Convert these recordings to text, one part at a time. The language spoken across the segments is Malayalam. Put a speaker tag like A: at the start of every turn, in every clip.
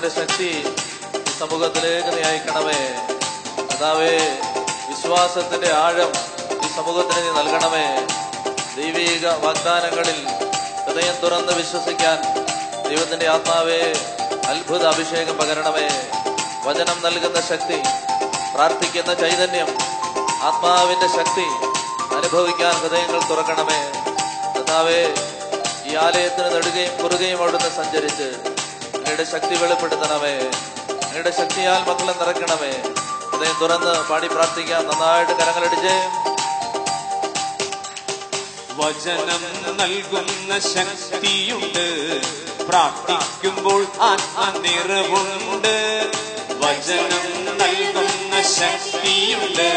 A: നിന്റെ ശക്തി ഈ സമൂഹത്തിലേക്ക് നീ അയക്കണമേ. കർത്താവേ, വിശ്വാസത്തിന്റെ ആഴം ഈ സമൂഹത്തിന് നീ നൽകണമേ. ദൈവിക വാഗ്ദാനങ്ങളിൽ ഹൃദയം തുറന്ന് വിശ്വസിക്കാൻ ദൈവത്തിന്റെ ആത്മാവേ അത്ഭുത അഭിഷേകം പകരണമേ. വചനം നൽകുന്ന ശക്തി, പ്രാർത്ഥിക്കുന്ന ചൈതന്യം, ആത്മാവിന്റെ ശക്തി അനുഭവിക്കാൻ ഹൃദയങ്ങൾ തുറക്കണമേ. കർത്താവേ, ഈ ആലയത്തിന് നെടുകയും കുറുകയും അവിടുന്ന് സഞ്ചരിച്ച് അങ്ങയുടെ ശക്തി വെളിപ്പെടുത്തണമേ. അങ്ങയുടെ ശക്തിയാൽ മക്കളെ നിറയ്ക്കണമേ. ഹൃദയം തുറന്ന് പാടി പ്രാർത്ഥിക്കാം. നന്നായിട്ട് കരങ്ങളടിച്ചേ.
B: വചനം നൽകുന്ന ശക്തിയുണ്ട്, പ്രാർത്ഥിക്കുമ്പോൾ ആത്മനിറവുണ്ട്. വചനം നൽകുന്ന ശക്തിയുണ്ട്,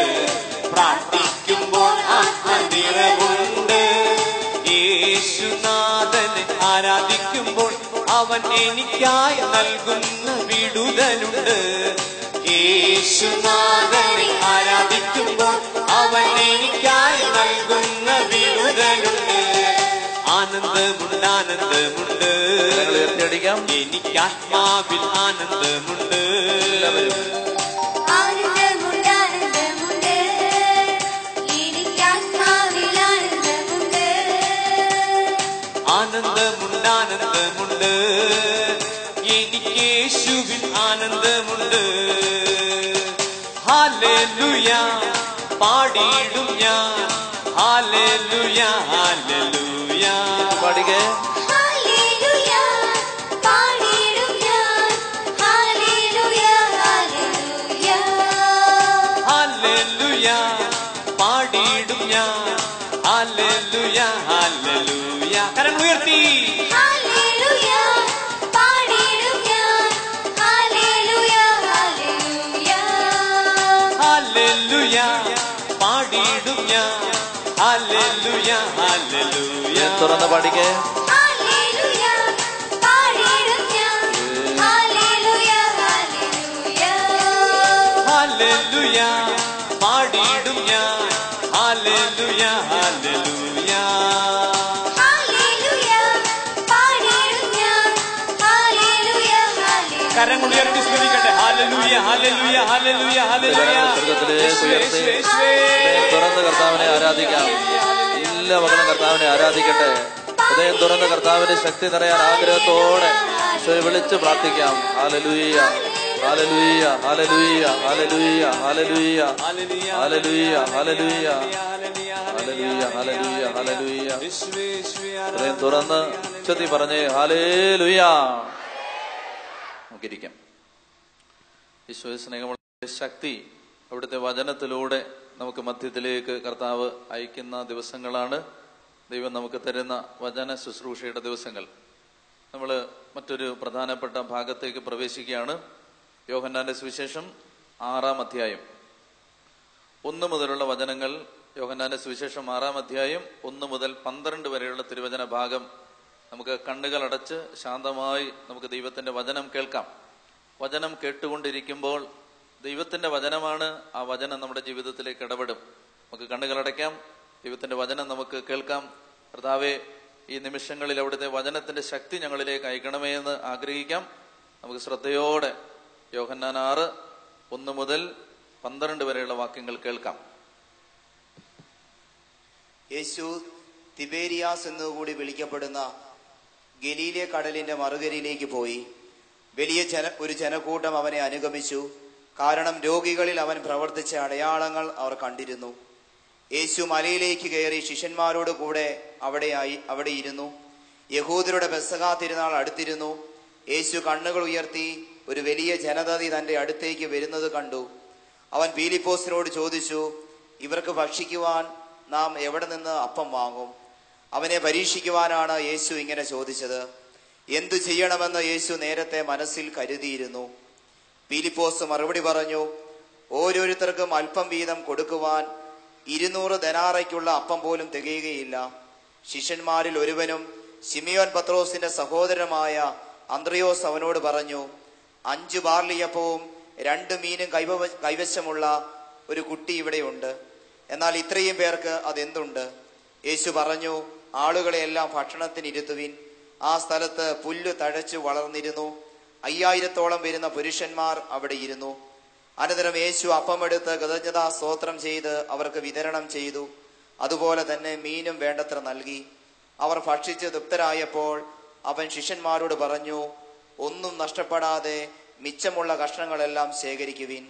B: പ്രാർത്ഥിക്കുമ്പോൾ ആത്മനിറവുണ്ട്. യേശുനാഥനെ ആരാധിക്കുമ്പോൾ അവൻ എനിക്കായി നൽകുന്ന വിടുതലുണ്ട്. യേശുനാഥനെ ആരാധിക്കുമ്പോൾ അവൻ എനിക്കായി നൽകുന്ന വിടുതലുണ്ട്. ആനന്ദമുണ്ട്, ആനന്ദമുണ്ട്, എനിക്ക് ആത്മാവിൽ ആനന്ദമുണ്ട്. ആനന്ദമുണ്ട്, ആനന്ദമുണ്ട്, എനിക്ക് യേശുവിൽ ആനന്ദമുണ്ട്. ഹല്ലേലൂയ പാടിയിടും ഞാൻ, ഹല്ലേലൂയ ഹല്ലേലൂയ
A: പാടിക്കേ.
C: ഹല്ലേലൂയ പാടിയിടും ഞാൻ, ഹല്ലേലൂയ ഹല്ലേലൂയ
B: ഹല്ലേലൂയ പാടിയിടും ഞാൻ, ഹല്ലേലൂയ ഹല്ലേലൂയ. കരങ്ങൾ ഉയർത്തി.
C: ഹല്ലേലൂയ പാടിയിടും ഞാൻ, ഹല്ലേലൂയ ഹല്ലേലൂയ
B: ഹല്ലേലൂയ പാടിയിടും ഞാൻ, ഹല്ലേലൂയ ഹല്ലേലൂയ.
A: തുറന്ന് പാടിക്കേ.
C: ഹല്ലേലൂയ പാടിയിടും ഞാൻ, ഹല്ലേലൂയ ഹല്ലേലൂയ
B: ഹല്ലേലൂയ പാടിയിടും ഞാൻ, ഹല്ലേലൂയ ഹല്ലേലൂയ.
C: ഹല്ലേലൂയ പാടിയിടും ഞാൻ, ഹല്ലേലൂയ ഹല്ലേലൂയ.
B: കരങ്ങൾ ഉയർത്തി സ്തുതിക്കട്ടെ. Hallelujah hallelujah hallelujah hallelujah.
A: സ്വർഗത്തിലേക്ക് ഉയർത്തി ഹൃദയം തുറന്ന് കർത്താവിനെ ആരാധിക്കാം. എല്ലാ മക്കളും കർത്താവിനെ ആരാധിക്കട്ടെ. ഹൃദയം തുറന്ന് കർത്താവിന്റെ ശക്തി നിറയാൻ ആഗ്രഹത്തോടെ വിളിച്ച് പ്രാർത്ഥിക്കാം. Hallelujah hallelujah hallelujah hallelujah hallelujah hallelujah hallelujah hallelujah hallelujah hallelujah. ഹൃദയം തുറന്ന് ഉച്ചത്തിൽ പറഞ്ഞേ ഹല്ലേലൂയ. നമുക്കിരിക്കാം. ഈശോയെ സ്നേഹമുള്ള ശക്തി അവിടുത്തെ വചനത്തിലൂടെ നമുക്ക് മധ്യത്തിലേക്ക് കർത്താവ് അയക്കുന്ന ദിവസങ്ങളാണ്. ദൈവം നമുക്ക് തരുന്ന വചന ശുശ്രൂഷയുടെ ദിവസങ്ങൾ. നമ്മൾ മറ്റൊരു പ്രധാനപ്പെട്ട ഭാഗത്തേക്ക് പ്രവേശിക്കുകയാണ്. യോഹന്നാന്റെ സുവിശേഷം 6-ാം അധ്യായം 1 മുതലുള്ള വചനങ്ങൾ. യോഹന്നാന്റെ സുവിശേഷം 6-ാം അധ്യായം 1 മുതൽ 12 വരെയുള്ള തിരുവചന ഭാഗം നമുക്ക് കണ്ണുകൾ അടച്ച് ശാന്തമായി നമുക്ക് ദൈവത്തിന്റെ വചനം കേൾക്കാം. വചനം കേട്ടുകൊണ്ടിരിക്കുമ്പോൾ ദൈവത്തിന്റെ വചനമാണ്. ആ വചനം നമ്മുടെ ജീവിതത്തിലേക്ക് ഇടപെടും. നമുക്ക് കണ്ണുകളടയ്ക്കാം. ദൈവത്തിന്റെ വചനം നമുക്ക് കേൾക്കാം. കർത്താവേ, ഈ നിമിഷങ്ങളിൽ അവിടുത്തെ വചനത്തിന്റെ ശക്തി ഞങ്ങളിലേക്ക് അയക്കണമേ എന്ന് ആഗ്രഹിക്കാം. നമുക്ക് ശ്രദ്ധയോടെ യോഹന്നാൻ 6 1 മുതൽ 12 വരെയുള്ള വാക്യങ്ങൾ കേൾക്കാം.
D: യേശു തിബേരിയാസ് എന്നുകൂടി വിളിക്കപ്പെടുന്ന ഗലീലെ കടലിന്റെ മറുകരയിലേക്ക് പോയി. വലിയ ഒരു ജനക്കൂട്ടം അവനെ അനുഗമിച്ചു. കാരണം രോഗികളിൽ അവൻ പ്രവർത്തിച്ച അടയാളങ്ങൾ അവർ കണ്ടിരുന്നു. യേശു മലയിലേക്ക് കയറി ശിഷ്യന്മാരോട് കൂടെ അവിടെ ഇരുന്നു. യഹൂദരുടെ പെസഹ തിരുനാൾ അടുത്തിരുന്നു. യേശു കണ്ണുകൾ ഉയർത്തി ഒരു വലിയ ജനതതി തന്റെ അടുത്തേക്ക് വരുന്നത് കണ്ടു. അവൻ ഫിലിപ്പോസിനോട് ചോദിച്ചു, ഇവർക്ക് ഭക്ഷിക്കുവാൻ നാം എവിടെ നിന്ന് അപ്പം വാങ്ങും? അവനെ പരീക്ഷിക്കുവാനാണ് യേശു ഇങ്ങനെ ചോദിച്ചത്. എന്തു ചെയ്യണമെന്ന് യേശു നേരത്തെ മനസ്സിൽ കരുതിയിരുന്നു. ഫിലിപ്പോസ് മറുപടി പറഞ്ഞു, ഓരോരുത്തർക്കും അല്പം വീതം കൊടുക്കുവാൻ 200 ദനാറയ്ക്കുള്ള അപ്പം പോലും തികയുകയില്ല. ശിഷ്യന്മാരിൽ ഒരുവനും ശിമിയോൻ പത്രോസിന്റെ സഹോദരമായ അന്ത്രയോസ് അവനോട് പറഞ്ഞു, 5 ബാർലിയപ്പവും 2 മീനും കൈവശമുള്ള ഒരു കുട്ടി ഇവിടെയുണ്ട്. എന്നാൽ ഇത്രയും പേർക്ക് അതെന്തുണ്ട്? യേശു പറഞ്ഞു, ആളുകളെയെല്ലാം ഭക്ഷണത്തിന് ഇരുത്തുവിൻ. ആ സ്ഥലത്ത് പുല്ല് തഴച്ചു വളർന്നിരുന്നു. 5000-ഓളം വരുന്ന പുരുഷന്മാർ അവിടെ ഇരുന്നു. അനന്തരം യേശു അപ്പമെടുത്ത് കൃതജ്ഞതാ സ്തോത്രം ചെയ്ത് അവർക്ക് വിതരണം ചെയ്തു. അതുപോലെ തന്നെ മീനും വേണ്ടത്ര നൽകി. അവർ ഭക്ഷിച്ച് തൃപ്തരായപ്പോൾ അവൻ ശിഷ്യന്മാരോട് പറഞ്ഞു, ഒന്നും നഷ്ടപ്പെടാതെ മിച്ചമുള്ള കഷ്ണങ്ങളെല്ലാം ശേഖരിക്കുവിൻ.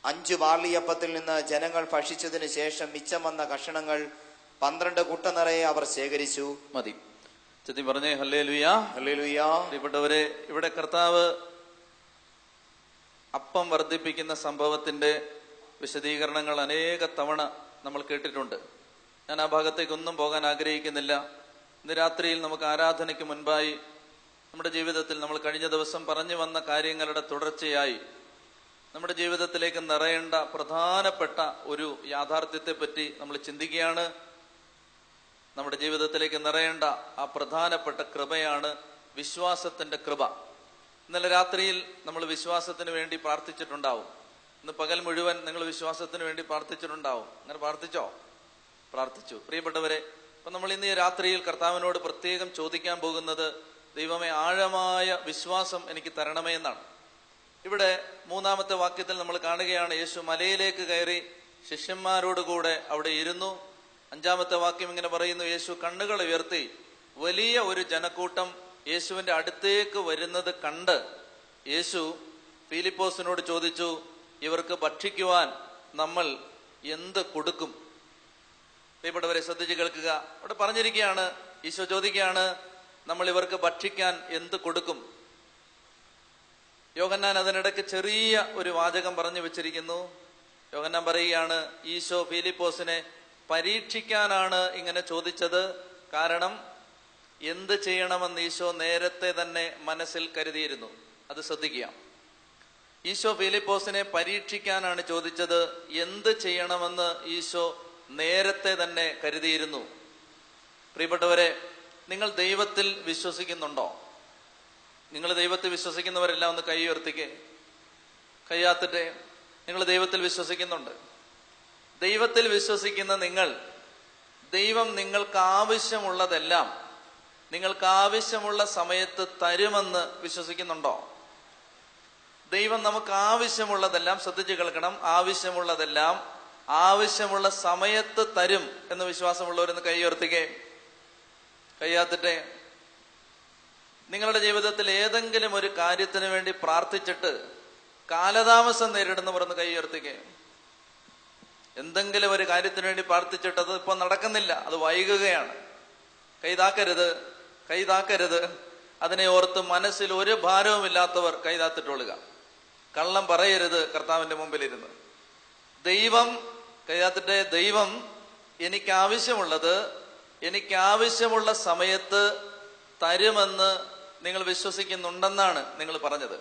D: 5 ബാർലിയപ്പത്തിൽ നിന്ന് ജനങ്ങൾ ഭക്ഷിച്ചതിന് ശേഷം മിച്ചം വന്ന കഷണങ്ങൾ 12 കുട്ട നിറയെ അവർ ശേഖരിച്ചു.
A: മതി. ചെത്തി പറഞ്ഞേ ഹല്ലേലൂയ.
D: ഹല്ലേലൂയ.
A: പ്രിയപ്പെട്ടവരെ, ഇവിടെ കർത്താവ് അപ്പം വർദ്ധിപ്പിക്കുന്ന സംഭവത്തിന്റെ വിശദീകരണങ്ങൾ അനേക തവണ നമ്മൾ കേട്ടിട്ടുണ്ട്. ഞാൻ ആ ഭാഗത്തേക്കൊന്നും പോകാൻ ആഗ്രഹിക്കുന്നില്ല. ഇന്ന് രാത്രിയിൽ നമുക്ക് ആരാധനയ്ക്ക് മുൻപായി നമ്മുടെ ജീവിതത്തിൽ നമ്മൾ കഴിഞ്ഞ ദിവസം പറഞ്ഞു വന്ന കാര്യങ്ങളുടെ തുടർച്ചയായി നമ്മുടെ ജീവിതത്തിലേക്ക് നിറയേണ്ട പ്രധാനപ്പെട്ട ഒരു യാഥാർത്ഥ്യത്തെ പറ്റി നമ്മൾ ചിന്തിക്കുകയാണ്. നമ്മുടെ ജീവിതത്തിലേക്ക് നിറയേണ്ട ആ പ്രധാനപ്പെട്ട കൃപയാണ് വിശ്വാസത്തിന്റെ കൃപ. ഇന്നലെ രാത്രിയിൽ നമ്മൾ വിശ്വാസത്തിന് വേണ്ടി പ്രാർത്ഥിച്ചിട്ടുണ്ടാവും. ഇന്ന് പകൽ മുഴുവൻ നിങ്ങൾ വിശ്വാസത്തിന് വേണ്ടി പ്രാർത്ഥിച്ചിട്ടുണ്ടാവും. അങ്ങനെ പ്രാർത്ഥിച്ചു. പ്രിയപ്പെട്ടവരെ, അപ്പൊ നമ്മൾ ഇന്ന് ഈ രാത്രിയിൽ കർത്താവിനോട് പ്രത്യേകം ചോദിക്കാൻ പോകുന്നത്, ദൈവമേ, ആഴമായ വിശ്വാസം എനിക്ക് തരണമേ എന്നാണ്. ഇവിടെ 3-ാമത്തെ വാക്യത്തിൽ നമ്മൾ കാണുകയാണ്, യേശു മലയിലേക്ക് കയറി ശിഷ്യന്മാരോടുകൂടെ അവിടെ ഇരുന്നു. 5-ാമത്തെ വാക്യം ഇങ്ങനെ പറയുന്നു, യേശു കണ്ണുകൾ ഉയർത്തി വലിയ ഒരു ജനക്കൂട്ടം യേശുവിന്റെ അടുത്തേക്ക് വരുന്നത് കണ്ട് യേശു ഫിലിപ്പോസിനോട് ചോദിച്ചു, ഇവർക്ക് ഭക്ഷിക്കുവാൻ നമ്മൾ എന്ത് കൊടുക്കും? പ്രിയപ്പെട്ടവരെ, ശ്രദ്ധിച്ച് കേൾക്കുക. അവിടെ പറഞ്ഞിരിക്കുകയാണ്, ഈശോ ചോദിക്കുകയാണ്, നമ്മൾ ഇവർക്ക് ഭക്ഷിക്കാൻ എന്ത് കൊടുക്കും? യോഹന്നാൻ അതിനിടയ്ക്ക് ചെറിയ ഒരു വാചകം പറഞ്ഞു വെച്ചിരിക്കുന്നു. യോഹന്നാൻ പറയുകയാണ്, ഈശോ ഫിലിപ്പോസിനെ പരീക്ഷിക്കാനാണ് ഇങ്ങനെ ചോദിച്ചത്. കാരണം എന്ത് ചെയ്യണമെന്ന് ഈശോ നേരത്തെ തന്നെ മനസ്സിൽ കരുതിയിരുന്നു. അത് ശ്രദ്ധിക്കുക. ഈശോ ഫിലിപ്പോസിനെ പരീക്ഷിക്കാനാണ് ചോദിച്ചത്. എന്ത് ചെയ്യണമെന്ന് ഈശോ നേരത്തെ തന്നെ കരുതിയിരുന്നു. പ്രിയപ്പെട്ടവരെ, നിങ്ങൾ ദൈവത്തിൽ വിശ്വസിക്കുന്നുണ്ടോ? നിങ്ങൾ ദൈവത്തിൽ വിശ്വസിക്കുന്നവരെല്ലാം ഒന്ന് കൈ ഉയർത്തിക്കേ, കൈയാത്തിട്ടെ. നിങ്ങൾ ദൈവത്തിൽ വിശ്വസിക്കുന്നുണ്ട്. ദൈവത്തിൽ വിശ്വസിക്കുന്ന നിങ്ങൾ, ദൈവം നിങ്ങൾക്ക് ആവശ്യമുള്ളതെല്ലാം നിങ്ങൾക്ക് ആവശ്യമുള്ള സമയത്ത് തരുമെന്ന് വിശ്വസിക്കുന്നുണ്ടോ? ദൈവം നമുക്ക് ആവശ്യമുള്ളതെല്ലാം, ശ്രദ്ധിച്ചു കേൾക്കണം, ആവശ്യമുള്ളതെല്ലാം ആവശ്യമുള്ള സമയത്ത് തരും എന്ന് വിശ്വാസമുള്ളവരെന്ന് കൈ ഉയർത്തിക്കേ, കൈയാത്തിട്ടെ. നിങ്ങളുടെ ജീവിതത്തിൽ ഏതെങ്കിലും ഒരു കാര്യത്തിന് വേണ്ടി പ്രാർത്ഥിച്ചിട്ട് കാലതാമസം നേരിടുന്നവരെന്ന് കൈ ഉയർത്തിക്കേ. എന്തെങ്കിലും ഒരു കാര്യത്തിന് വേണ്ടി പ്രാർത്ഥിച്ചിട്ട് അത് ഇപ്പൊ നടക്കുന്നില്ല, അത് വൈകുകയാണ്. കൈതാക്കരുത്. അതിനെ ഓർത്ത് മനസ്സിൽ ഒരു ഭാരവും ഇല്ലാത്തവർ കൈതാത്തിട്ടുള്ളുക. കള്ളം പറയരുത് കർത്താവിന്റെ മുമ്പിലിരുന്ന്. ദൈവം എനിക്ക് ആവശ്യമുള്ള സമയത്ത് തരുമെന്ന് നിങ്ങൾ വിശ്വസിക്കുന്നുണ്ടെന്നാണ് നിങ്ങൾ പറഞ്ഞത്.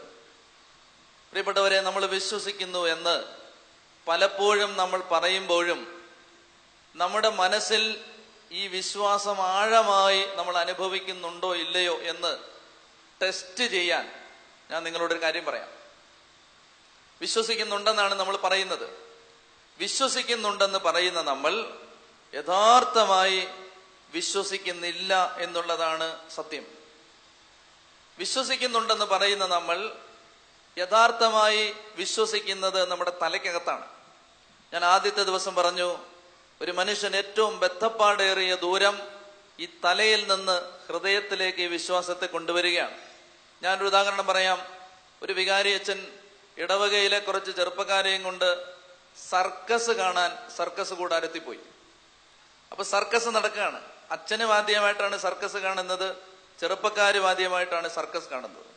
A: പ്രിയപ്പെട്ടവരെ, നമ്മൾ വിശ്വസിക്കുന്നു എന്ന് പലപ്പോഴും നമ്മൾ പറയുമ്പോഴും നമ്മുടെ മനസ്സിൽ ഈ വിശ്വാസം ആഴമായി നമ്മൾ അനുഭവിക്കുന്നുണ്ടോ ഇല്ലയോ എന്ന് ടെസ്റ്റ് ചെയ്യാൻ ഞാൻ നിങ്ങളോടൊരു കാര്യം പറയാം. വിശ്വസിക്കുന്നുണ്ടെന്നാണ് നമ്മൾ പറയുന്നത്. വിശ്വസിക്കുന്നുണ്ടെന്ന് പറയുന്ന നമ്മൾ യഥാർത്ഥമായി വിശ്വസിക്കുന്നില്ല എന്നുള്ളതാണ് സത്യം. വിശ്വസിക്കുന്നുണ്ടെന്ന് പറയുന്ന നമ്മൾ യഥാർത്ഥമായി വിശ്വസിക്കുന്നത് നമ്മുടെ തലയ്ക്കകത്താണ്. ഞാൻ ആദ്യത്തെ ദിവസം പറഞ്ഞു, ഒരു മനുഷ്യൻ ഏറ്റവും ബദ്ധപ്പാടേറിയ ദൂരം ഈ തലയിൽ നിന്ന് ഹൃദയത്തിലേക്ക് ഈ വിശ്വാസത്തെ കൊണ്ടുവരികയാണ്. ഞാനൊരു ഉദാഹരണം പറയാം. ഒരു വികാരി അച്ഛൻ ഇടവകയിലെ കുറച്ച് ചെറുപ്പക്കാരെയും കൊണ്ട് സർക്കസ് കൂടാരത്തിൽ പോയി. അപ്പൊ സർക്കസ് നടക്കുകയാണ്. അച്ഛനും ആദ്യമായിട്ടാണ് സർക്കസ് കാണുന്നത്, ചെറുപ്പക്കാരും ആദ്യമായിട്ടാണ് സർക്കസ് കാണുന്നത്.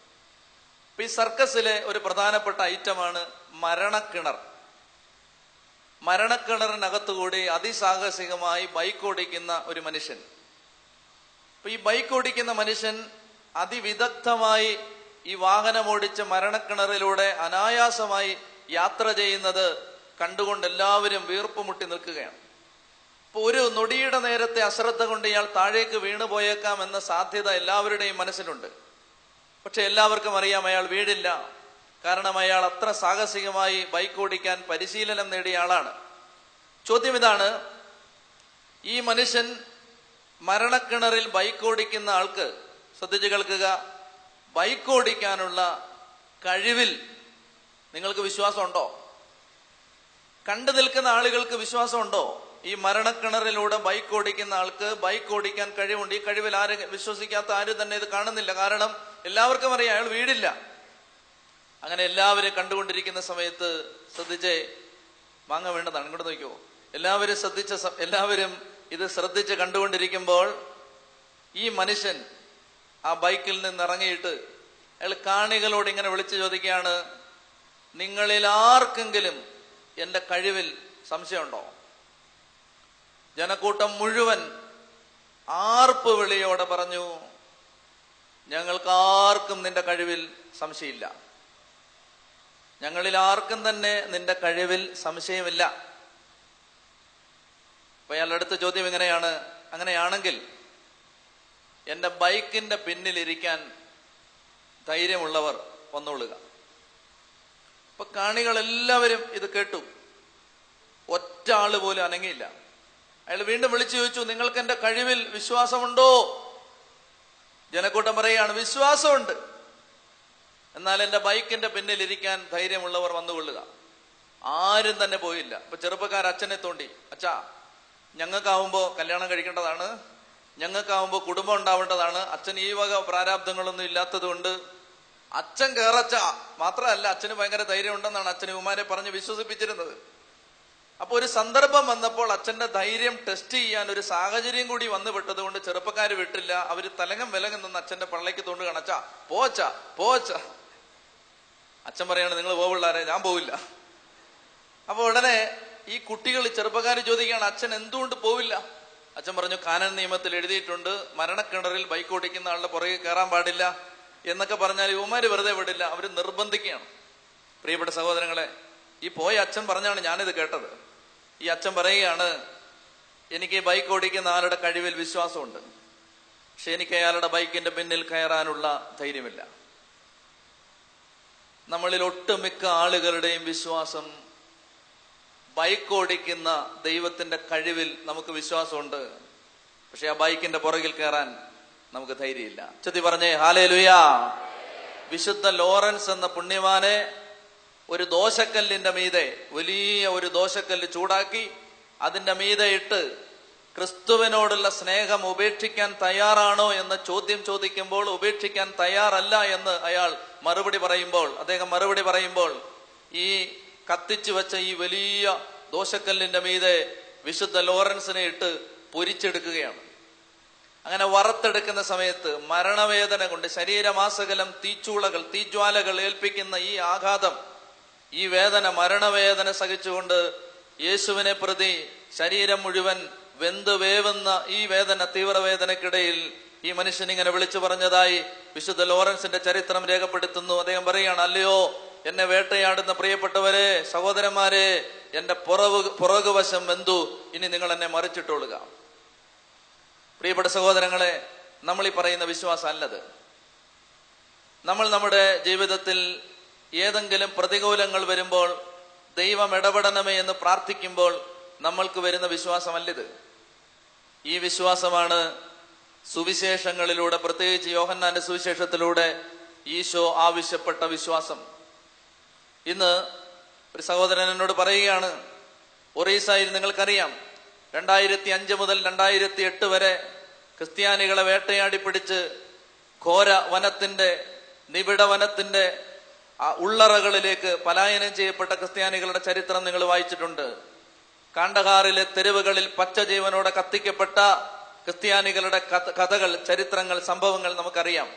A: അപ്പൊ ഈ സർക്കസിലെ ഒരു പ്രധാനപ്പെട്ട ഐറ്റമാണ് മരണക്കിണർ. മരണക്കിണറിനകത്തുകൂടി അതിസാഹസികമായി ബൈക്ക് ഓടിക്കുന്ന ഒരു മനുഷ്യൻ. അപ്പൊ ഈ ബൈക്ക് ഓടിക്കുന്ന മനുഷ്യൻ അതിവിദഗ്ധമായി ഈ വാഹനം ഓടിച്ച് മരണക്കിണറിലൂടെ അനായാസമായി യാത്ര ചെയ്യുന്നത് കണ്ടുകൊണ്ട് എല്ലാവരും വീർപ്പുമുട്ടി നിൽക്കുകയാണ്. അപ്പൊ ഒരു നൊടിയുടെ നേരത്തെ അശ്രദ്ധ കൊണ്ട് ഇയാൾ താഴേക്ക് വീണുപോയേക്കാം എന്ന സാധ്യത എല്ലാവരുടെയും മനസ്സിലുണ്ട്. പക്ഷെ എല്ലാവർക്കും അറിയാം അയാൾ വീഴില്ല. കാരണം അയാൾ അത്ര സാഹസികമായി ബൈക്ക് ഓടിക്കാൻ പരിശീലനം നേടിയ ആളാണ്. ചോദ്യം ഇതാണ്, ഈ മനുഷ്യൻ മരണക്കിണറിൽ ബൈക്ക് ഓടിക്കുന്ന ആൾക്ക്, ശ്രദ്ധിച്ചു കേൾക്കുക, ബൈക്ക് ഓടിക്കാനുള്ള കഴിവിൽ നിങ്ങൾക്ക് വിശ്വാസമുണ്ടോ? കണ്ടു നിൽക്കുന്ന ആളുകൾക്ക് വിശ്വാസമുണ്ടോ? ഈ മരണക്കിണറിലൂടെ ബൈക്ക് ഓടിക്കുന്ന ആൾക്ക് ബൈക്ക് ഓടിക്കാൻ കഴിവുണ്ട്. ഈ കഴിവിൽ ആരും വിശ്വസിക്കാത്ത ആരും തന്നെ ഇത് കാണുന്നില്ല. കാരണം എല്ലാവർക്കും അറിയാം അയാൾ വീടില്ല. അങ്ങനെ എല്ലാവരും കണ്ടുകൊണ്ടിരിക്കുന്ന സമയത്ത് ശ്രദ്ധിച്ചേ, മാങ്ങ വേണ്ടതാണ്, ഇങ്ങോട്ട് നോക്കിയോ. എല്ലാവരും ഇത് ശ്രദ്ധിച്ച് കണ്ടുകൊണ്ടിരിക്കുമ്പോൾ ഈ മനുഷ്യൻ ആ ബൈക്കിൽ നിന്ന് ഇറങ്ങിയിട്ട് അയാൾ കാണികളോട് ഇങ്ങനെ വിളിച്ചു ചോദിക്കുകയാണ്, നിങ്ങളിൽ ആർക്കെങ്കിലും എന്റെ കഴിവിൽ സംശയമുണ്ടോ? ജനക്കൂട്ടം മുഴുവൻ ആർപ്പ് വിളിയോടെ പറഞ്ഞു, ഞങ്ങൾക്കാർക്കും നിന്റെ കഴിവിൽ സംശയമില്ല. ഞങ്ങളിൽ ആർക്കും തന്നെ നിന്റെ കഴിവിൽ സംശയമില്ല. അപ്പൊ അയാളുടെ അടുത്ത ചോദ്യം ഇങ്ങനെയാണ്, അങ്ങനെയാണെങ്കിൽ എന്റെ ബൈക്കിന്റെ പിന്നിലിരിക്കാൻ ധൈര്യമുള്ളവർ വന്നോളുക. അപ്പൊ കാണികൾ എല്ലാവരും ഇത് കേട്ടു. ഒറ്റ ആള് പോലും അനങ്ങിയില്ല. അയാൾ വീണ്ടും വിളിച്ചു ചോദിച്ചു, നിങ്ങൾക്ക് എന്റെ കഴിവിൽ വിശ്വാസമുണ്ടോ? ജനക്കൂട്ടം പറയുകയാണ്, വിശ്വാസമുണ്ട്, എന്നാൽ എന്റെ ബൈക്കിന്റെ പിന്നിലിരിക്കാൻ ധൈര്യമുള്ളവർ വന്നുകൊള്ളുക. ആരും തന്നെ പോയില്ല. അപ്പൊ ചെറുപ്പക്കാർ അച്ഛനെ തോണ്ടി, അച്ഛാ ഞങ്ങൾക്കാവുമ്പോ കല്യാണം കഴിക്കേണ്ടതാണ്, ഞങ്ങൾക്കാവുമ്പോ കുടുംബം ഉണ്ടാവേണ്ടതാണ്, അച്ഛൻ ഈ വക പ്രാരാബ്ദങ്ങളൊന്നും ഇല്ലാത്തത് കൊണ്ട് അച്ഛൻ കേറച്ച. മാത്രമല്ല അച്ഛന് ഭയങ്കര ധൈര്യം ഉണ്ടെന്നാണ് അച്ഛൻ ഉമാരെ പറഞ്ഞ് വിശ്വസിപ്പിച്ചിരുന്നത്. അപ്പൊ ഒരു സന്ദർഭം വന്നപ്പോൾ അച്ഛന്റെ ധൈര്യം ടെസ്റ്റ് ചെയ്യാൻ ഒരു സാഹചര്യം കൂടി വന്നു പെട്ടത് കൊണ്ട് ചെറുപ്പക്കാര് വിട്ടില്ല. അവര് തലങ്ങം വിലങ്ങും നിന്ന് അച്ഛന്റെ പള്ളയ്ക്ക് തോണ്ട് കാണച്ചാ പോച്ച. അച്ഛൻ പറയാണ്, നിങ്ങൾ പോവുള്ളാരെ, ഞാൻ പോവില്ല. അപ്പൊ ഉടനെ ഈ കുട്ടികൾ ചെറുപ്പക്കാര് ചോദിക്കുകയാണ്, അച്ഛൻ എന്തുകൊണ്ട് പോവില്ല? അച്ഛൻ പറഞ്ഞു, കാനൻ നിയമത്തിൽ എഴുതിയിട്ടുണ്ട്, മരണക്കിണറിൽ ബൈക്ക് ഓടിക്കുന്ന ആളുടെ പുറകെ കയറാൻ പാടില്ല എന്നൊക്കെ പറഞ്ഞാൽ യുവമാര് വെറുതെ വിടില്ല, അവര് നിർബന്ധിക്കുകയാണ്. പ്രിയപ്പെട്ട സഹോദരങ്ങളെ, ഈ പോയ അച്ഛൻ പറഞ്ഞാണ് ഞാനിത് കേട്ടത്. ഈ അച്ഛൻ പറയുകയാണ്, എനിക്ക് ബൈക്ക് ഓടിക്കുന്ന ആളുടെ കഴിവിൽ വിശ്വാസമുണ്ട്, പക്ഷെ എനിക്ക് അയാളുടെ ബൈക്കിന്റെ പിന്നിൽ കയറാനുള്ള ധൈര്യമില്ല. നമ്മളിൽ ഒട്ടുമിക്ക ആളുകളുടെയും വിശ്വാസം ബൈക്ക് ഓടിക്കുന്ന ദൈവത്തിന്റെ കഴിവിൽ നമുക്ക് വിശ്വാസമുണ്ട്, പക്ഷെ ആ ബൈക്കിന്റെ പുറകിൽ കയറാൻ നമുക്ക് ധൈര്യമില്ല. ചൊല്ലി പറഞ്ഞേ ഹല്ലേലൂയാ. വിശുദ്ധ ലോറൻസ് എന്ന പുണ്യവാനെ ഒരു ദോശക്കല്ലിന്റെ മീതെ, വലിയ ഒരു ദോശക്കല്ല് ചൂടാക്കി അതിന്റെ മീതെ ഇട്ട് ക്രിസ്തുവിനോടുള്ള സ്നേഹം ഉപേക്ഷിക്കാൻ തയ്യാറാണോ എന്ന ചോദ്യം ചോദിക്കുമ്പോൾ ഉപേക്ഷിക്കാൻ തയ്യാറല്ല എന്ന് അദ്ദേഹം മറുപടി പറയുമ്പോൾ ഈ കത്തിച്ചു വെച്ച ഈ വലിയ ദോശക്കല്ലിന്റെ മീതെ വിശുദ്ധ ലോറൻസിനെ ഇട്ട് പൊരിച്ചെടുക്കുകയാണ്. അങ്ങനെ വറുത്തെടുക്കുന്ന സമയത്ത് മരണവേദന കൊണ്ട് ശരീരമാസകലം തീജ്വാലകൾ ഏൽപ്പിക്കുന്ന ഈ ആഘാതം, ഈ വേദന, മരണവേദന സഹിച്ചുകൊണ്ട് യേശുവിനെ പ്രതി ശരീരം മുഴുവൻ വെന്തുവേവുന്ന ഈ വേദന, തീവ്രവേദനക്കിടയിൽ ഈ മനുഷ്യൻ ഇങ്ങനെ വിളിച്ചു പറഞ്ഞതായി വിശുദ്ധ ലോറൻസിന്റെ ചരിത്രം രേഖപ്പെടുത്തുന്നു. അദ്ദേഹം പറയുകയാണ്, അല്ലയോ എന്നെ വേട്ടയാടുന്ന പ്രിയപ്പെട്ടവരെ, സഹോദരന്മാരെ, എന്റെ പുറകുവശം വെന്തു, ഇനി നിങ്ങൾ എന്നെ മറിച്ചിട്ടോളുക. പ്രിയപ്പെട്ട സഹോദരങ്ങളെ, നമ്മൾ ഈ പറയുന്ന വിശ്വാസം അല്ലത്. നമ്മൾ നമ്മുടെ ജീവിതത്തിൽ ഏതെങ്കിലും പ്രതികൂലങ്ങൾ വരുമ്പോൾ ദൈവം ഇടപെടണമേ എന്ന് പ്രാർത്ഥിക്കുമ്പോൾ നമ്മൾക്ക് വരുന്ന വിശ്വാസമല്ലിത്. ഈ വിശ്വാസമാണ് സുവിശേഷങ്ങളിലൂടെ, പ്രത്യേകിച്ച് യോഹന്നാന്റെ സുവിശേഷത്തിലൂടെ ഈശോ ആവശ്യപ്പെട്ട വിശ്വാസം. ഇന്ന് ഒരു സഹോദരൻ എന്നോട് പറയുകയാണ്, ഒറീസയിൽ നിങ്ങൾക്കറിയാം 2005 മുതൽ 2008 വരെ ക്രിസ്ത്യാനികളെ വേട്ടയാടി പിടിച്ച് ഘോര വനത്തിന്റെ, നിബിഡ വനത്തിന്റെ ഉള്ളറകളിലേക്ക് പലായനം ചെയ്യപ്പെട്ട ക്രിസ്ത്യാനികളുടെ ചരിത്രം നിങ്ങൾ വായിച്ചിട്ടുണ്ട്. കാണ്ഡഹാറിലെ തെരുവുകളിൽ പച്ചജീവനോടെ കത്തിക്കപ്പെട്ട ക്രിസ്ത്യാനികളുടെ കഥകൾ, ചരിത്രങ്ങൾ, സംഭവങ്ങൾ നമുക്കറിയാം.